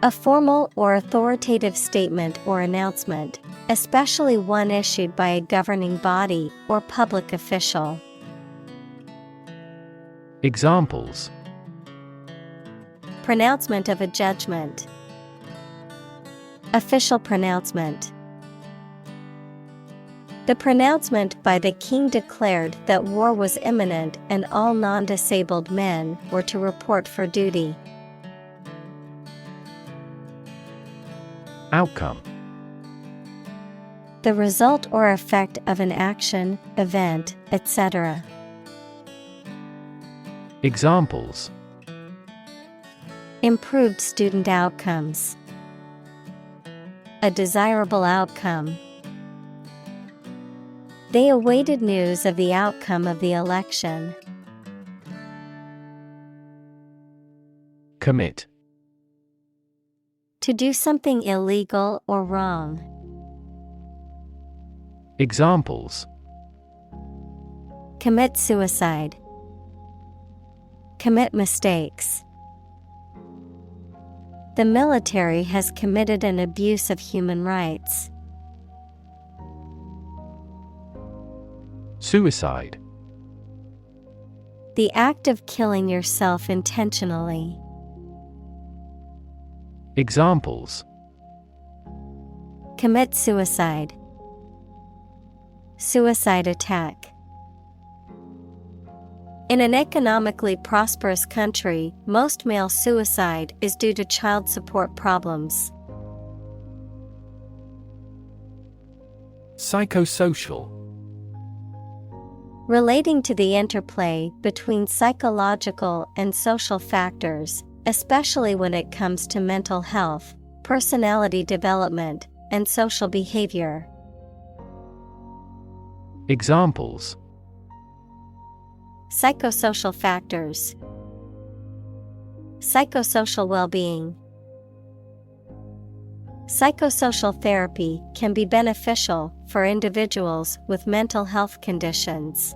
A formal or authoritative statement or announcement, especially one issued by a governing body or public official. Examples: Pronouncement of a judgment. Official pronouncement. The pronouncement by the king declared that war was imminent and all non-disabled men were to report for duty. Outcome. The result or effect of an action, event, etc. Examples: Improved student outcomes. A desirable outcome. They awaited news of the outcome of the election. Commit. To do something illegal or wrong. Examples: Commit suicide. Commit mistakes. The military has committed an abuse of human rights. Suicide. The act of killing yourself intentionally. Examples: Commit suicide. Suicide attack. In an economically prosperous country, most male suicide is due to child support problems. Psychosocial. Relating to the interplay between psychological and social factors, especially when it comes to mental health, personality development, and social behavior. Examples: Psychosocial factors. Psychosocial well-being. Psychosocial therapy can be beneficial for individuals with mental health conditions.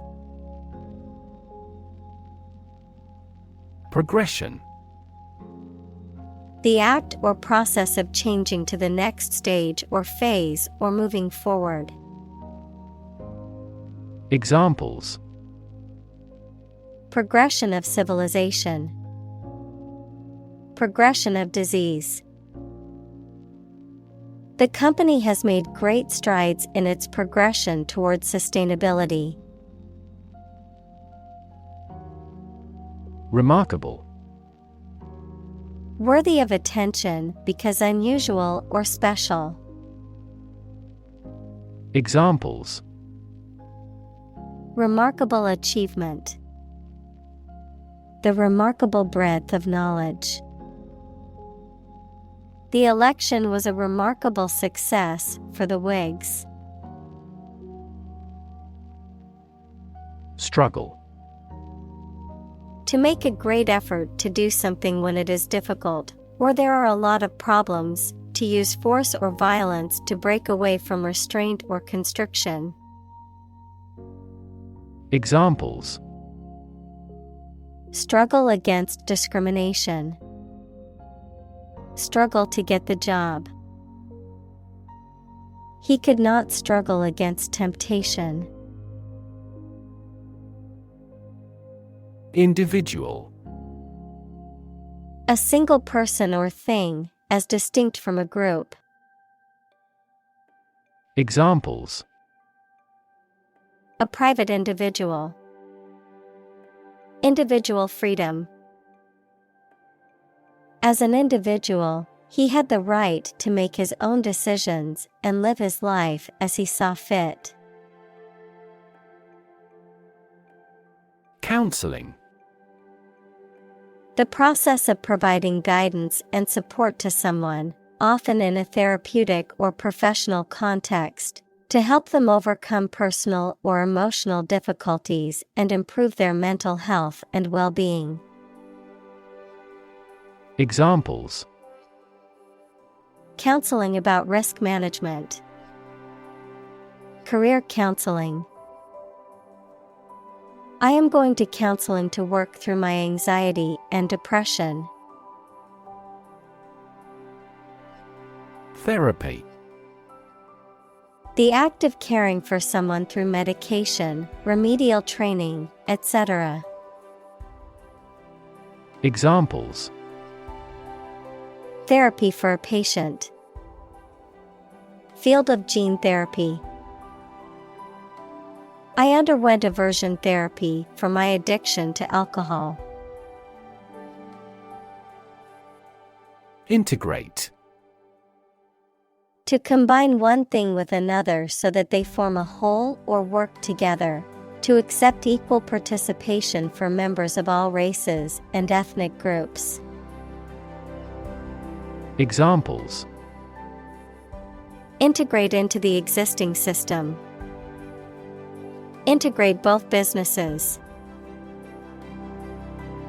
Progression. The act or process of changing to the next stage or phase or moving forward. Examples: Progression of civilization. Progression of disease. The company has made great strides in its progression towards sustainability. Remarkable. Worthy of attention because unusual or special. Examples: Remarkable achievement. The remarkable breadth of knowledge. The election was a remarkable success for the Whigs. Struggle. To make a great effort to do something when it is difficult, or there are a lot of problems, to use force or violence to break away from restraint or constriction. Examples: Struggle against discrimination. Struggle to get the job. He could not struggle against temptation. Individual. A single person or thing, as distinct from a group. Examples: A private individual. Individual freedom. As an individual, he had the right to make his own decisions and live his life as he saw fit. Counseling. The process of providing guidance and support to someone, often in a therapeutic or professional context, to help them overcome personal or emotional difficulties and improve their mental health and well-being. Examples: Counseling about risk management. career counseling. I am going to counseling to work through my anxiety and depression. Therapy. The act of caring for someone through medication, remedial training, etc. Examples: Therapy for a patient. Field of gene therapy. I underwent aversion therapy for my addiction to alcohol. Integrate. To combine one thing with another so that they form a whole or work together. To accept equal participation for members of all races and ethnic groups. Examples: Integrate into the existing system. Integrate both businesses.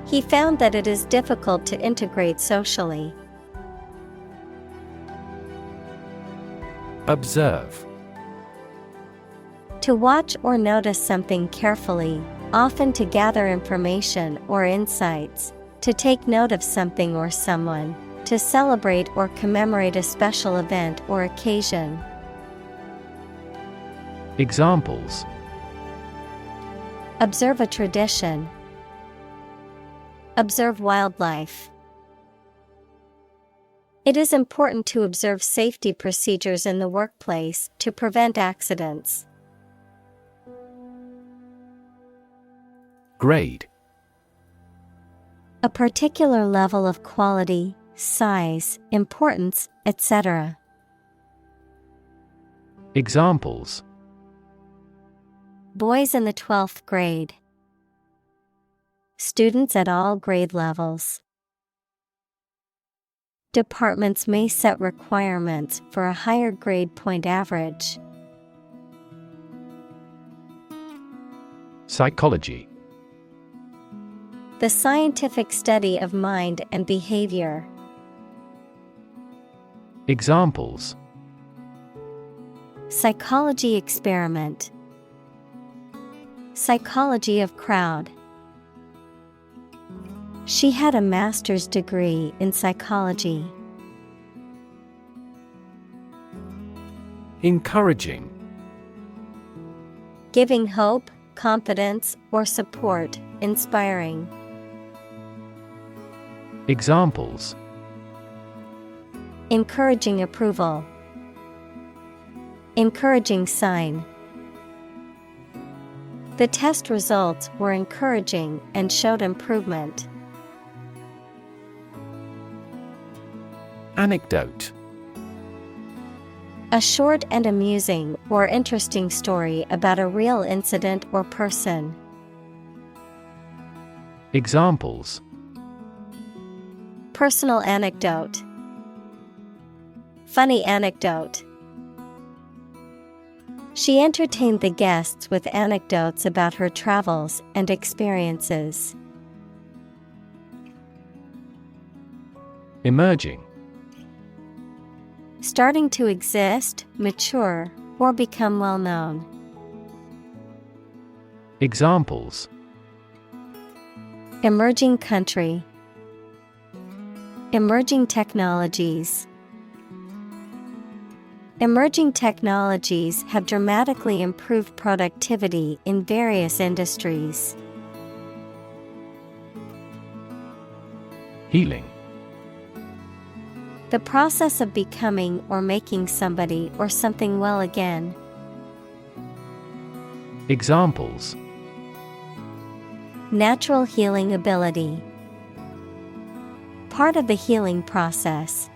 He found that it is difficult to integrate socially. Observe. To watch or notice something carefully, often to gather information or insights, to take note of something or someone, to celebrate or commemorate a special event or occasion. Examples: Observe a tradition. Observe wildlife. It is important to observe safety procedures in the workplace to prevent accidents. Grade. A particular level of quality, size, importance, etc. Examples: Boys in the 12th grade. Students at all grade levels. Departments may set requirements for a higher grade point average. Psychology. The scientific study of mind and behavior. Examples: Psychology experiment. Psychology of crowd. She had a master's degree in psychology. Encouraging. Giving hope, confidence, or support, inspiring. Examples: Encouraging approval. Encouraging sign. The test results were encouraging and showed improvement. Anecdote. A short and amusing or interesting story about a real incident or person. Examples: Personal anecdote. Funny anecdote. She entertained the guests with anecdotes about her travels and experiences. Emerging. Starting to exist, mature, or become well known. Examples: Emerging country. Emerging technologies. Emerging technologies have dramatically improved productivity in various industries. Healing. The process of becoming or making somebody or something well again. Examples: Natural healing ability. Part of the healing process.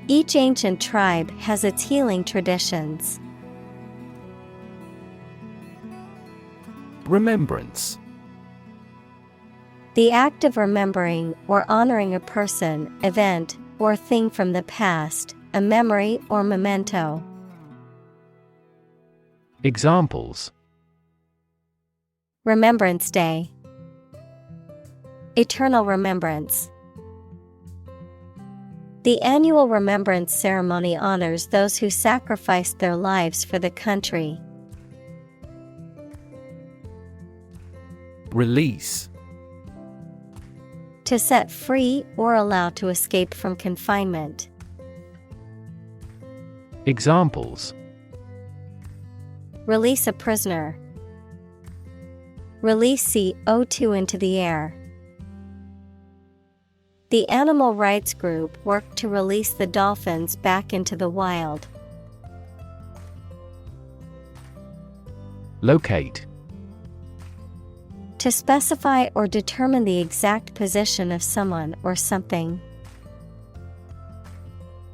Each ancient tribe has its healing traditions. Remembrance. The act of remembering or honoring a person, event, or thing from the past, a memory or memento. Examples: Remembrance Day. Eternal remembrance. The annual remembrance ceremony honors those who sacrificed their lives for the country. Release. To set free or allow to escape from confinement. Examples: Release a prisoner. Release CO2 into the air. The animal rights group worked to release the dolphins back into the wild. Locate. To specify or determine the exact position of someone or something.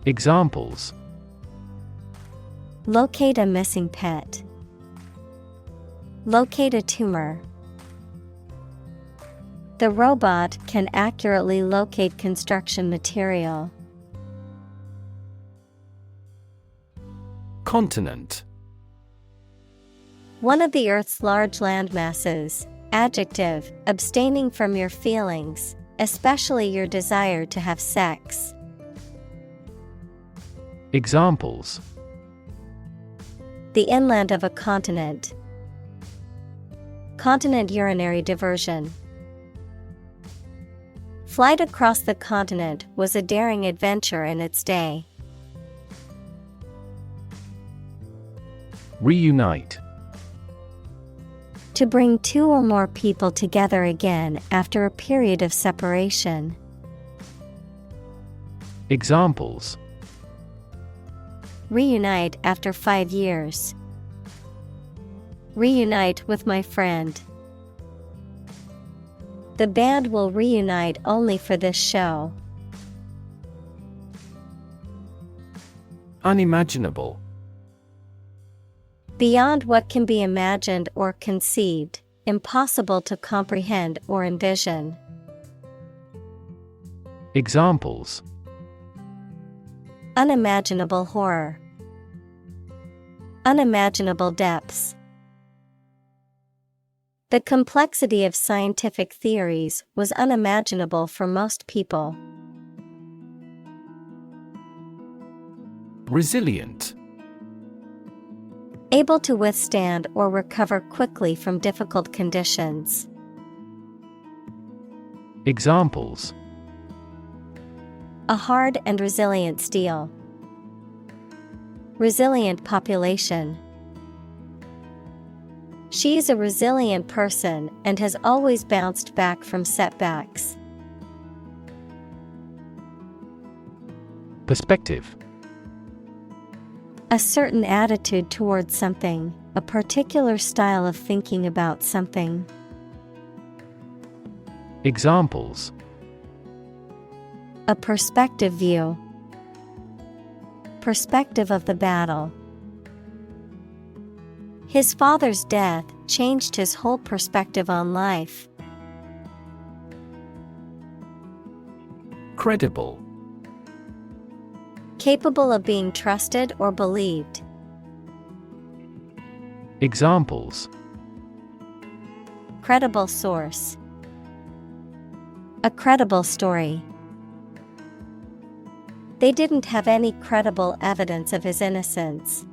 Examples: Locate a missing pet. Locate a tumor. The robot can accurately locate construction material. Continent. One of the Earth's large landmasses. Adjective, abstaining from your feelings, especially your desire to have sex. Examples: The inland of a continent. Continent urinary diversion. Flight across the continent was a daring adventure in its day. Reunite. To bring two or more people together again after a period of separation. Examples: Reunite after 5 years. Reunite with my friend. The band will reunite only for this show. Unimaginable. Beyond what can be imagined or conceived, impossible to comprehend or envision. Examples: Unimaginable horror. Unimaginable depths. The complexity of scientific theories was unimaginable for most people. Resilient. Able to withstand or recover quickly from difficult conditions. Examples: A hard and resilient steel. Resilient population. She is a resilient person and has always bounced back from setbacks. Perspective. A certain attitude towards something, a particular style of thinking about something. Examples: A perspective view. Perspective of the battle. His father's death changed his whole perspective on life. Credible. Capable of being trusted or believed. Examples: Credible source. A credible story. They didn't have any credible evidence of his innocence.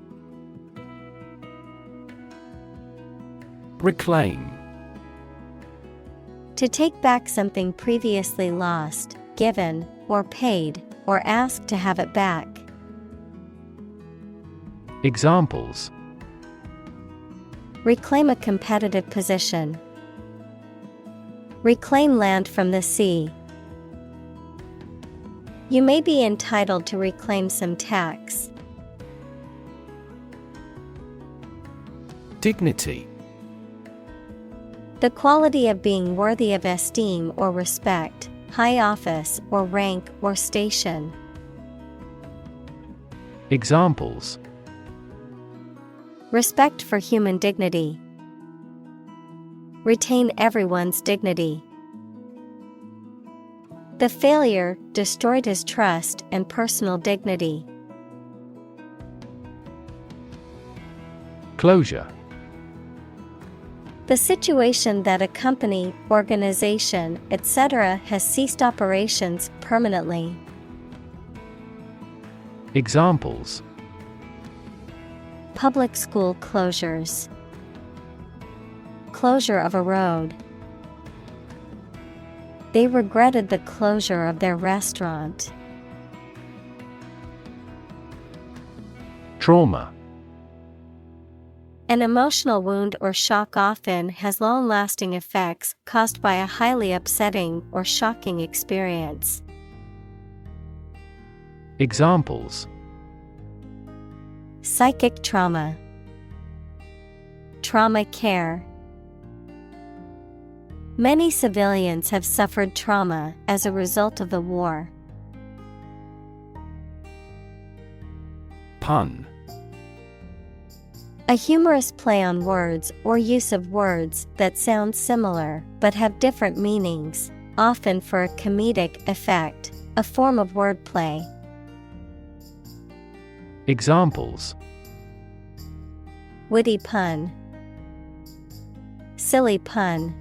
Reclaim. To take back something previously lost, given, or paid, or asked to have it back. Examples: Reclaim a competitive position. Reclaim land from the sea. You may be entitled to reclaim some tax. Dignity. The quality of being worthy of esteem or respect, high office or rank or station. Examples: Respect for human dignity. Retain everyone's dignity. The failure destroyed his trust and personal dignity. Closure. The situation that a company, organization, etc. has ceased operations permanently. Examples: public school closures, closure of a road. They regretted the closure of their restaurant. Trauma. An emotional wound or shock often has long-lasting effects caused by a highly upsetting or shocking experience. Examples: psychic trauma, trauma care. Many civilians have suffered trauma as a result of the war. Pun. A humorous play on words or use of words that sound similar but have different meanings, often for a comedic effect, a form of wordplay. Examples: witty pun, silly pun.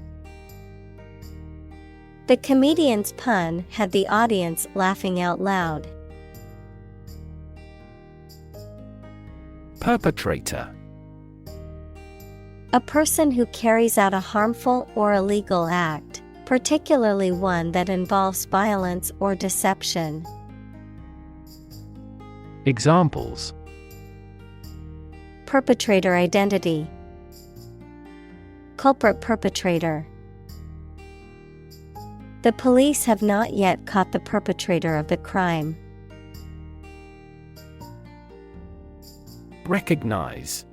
The comedian's pun had the audience laughing out loud. Perpetrator. A person who carries out a harmful or illegal act, particularly one that involves violence or deception. Examples: perpetrator identity, culprit perpetrator. The police have not yet caught the perpetrator of the crime. Recognize.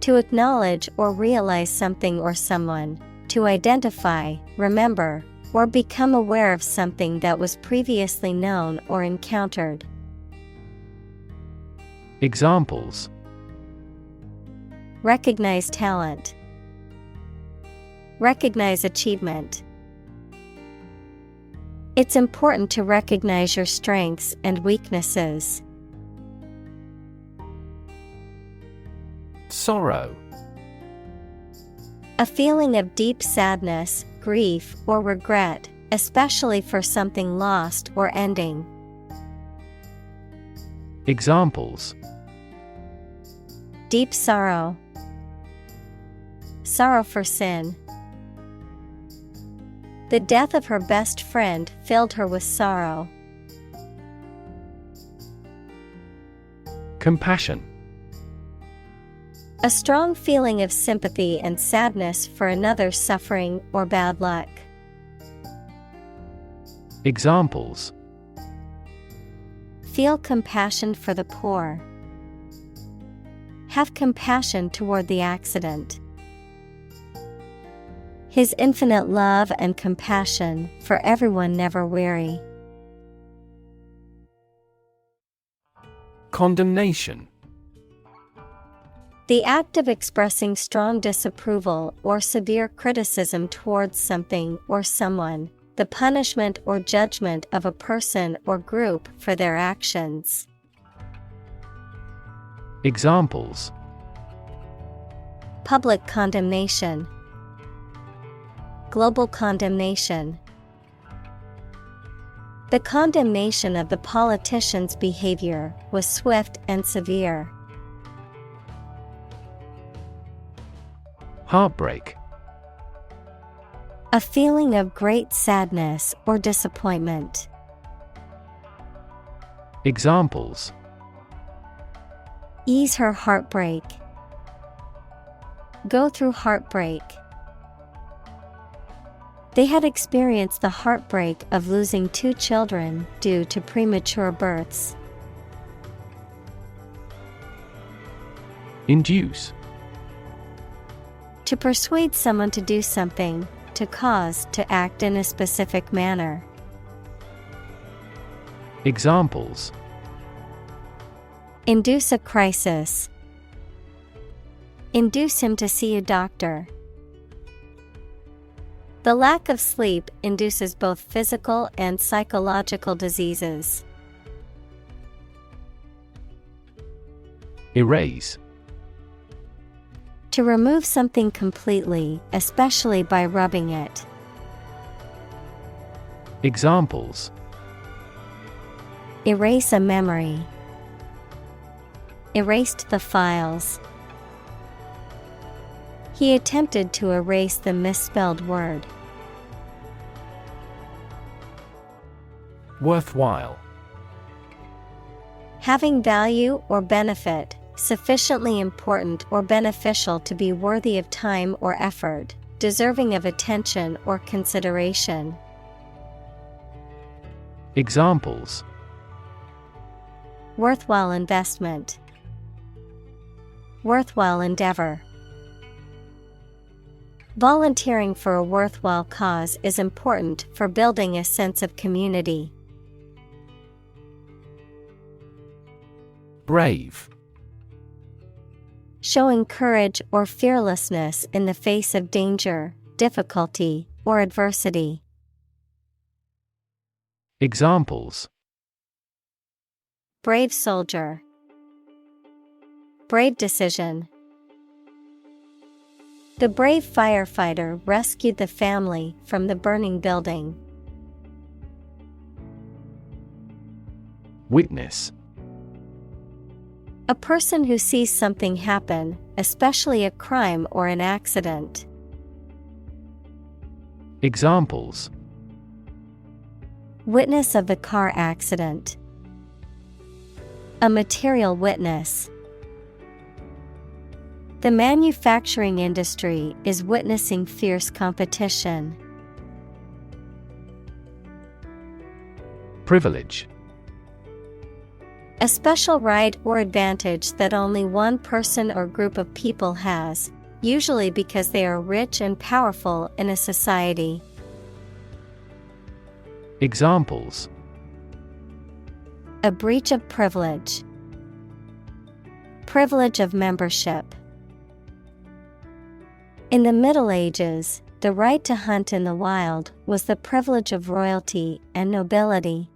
To acknowledge or realize something or someone, to identify, remember, or become aware of something that was previously known or encountered. Examples: recognize talent, recognize achievement. It's important to recognize your strengths and weaknesses. Sorrow. A feeling of deep sadness, grief, or regret, especially for something lost or ending. Examples: deep sorrow, sorrow for sin. The death of her best friend filled her with sorrow. Compassion. A strong feeling of sympathy and sadness for another suffering or bad luck. Examples: feel compassion for the poor. Have compassion toward the accident. His infinite love and compassion for everyone never weary. Condemnation. The act of expressing strong disapproval or severe criticism towards something or someone, the punishment or judgment of a person or group for their actions. Examples: public condemnation, global condemnation. The condemnation of the politician's behavior was swift and severe. Heartbreak. A feeling of great sadness or disappointment. Examples: ease her heartbreak, go through heartbreak. They had experienced the heartbreak of losing 2 children due to premature births. Induce. To persuade someone to do something, to cause to act in a specific manner. Examples: induce a crisis, induce him to see a doctor. The lack of sleep induces both physical and psychological diseases. Erase. To remove something completely, especially by rubbing it. Erase a memory. Erased the files. He attempted to erase the misspelled word. Worthwhile. Having value or benefit, sufficiently important or beneficial to be worthy of time or effort, deserving of attention or consideration. Examples: Worthwhile investment. Worthwhile endeavor. Volunteering for a worthwhile cause is important for building a sense of community. Brave. Showing courage or fearlessness in the face of danger, difficulty, or adversity. Examples: Brave soldier. Brave decision. The brave firefighter rescued the family from the burning building. Witness. A person who sees something happen, especially a crime or an accident. Examples: Witness of the car accident. A material witness. The manufacturing industry is witnessing fierce competition. Privilege. A special right or advantage that only one person or group of people has, usually because they are rich and powerful in a society. Examples: A breach of privilege. Privilege of membership. In the Middle Ages, the right to hunt in the wild was the privilege of royalty and nobility.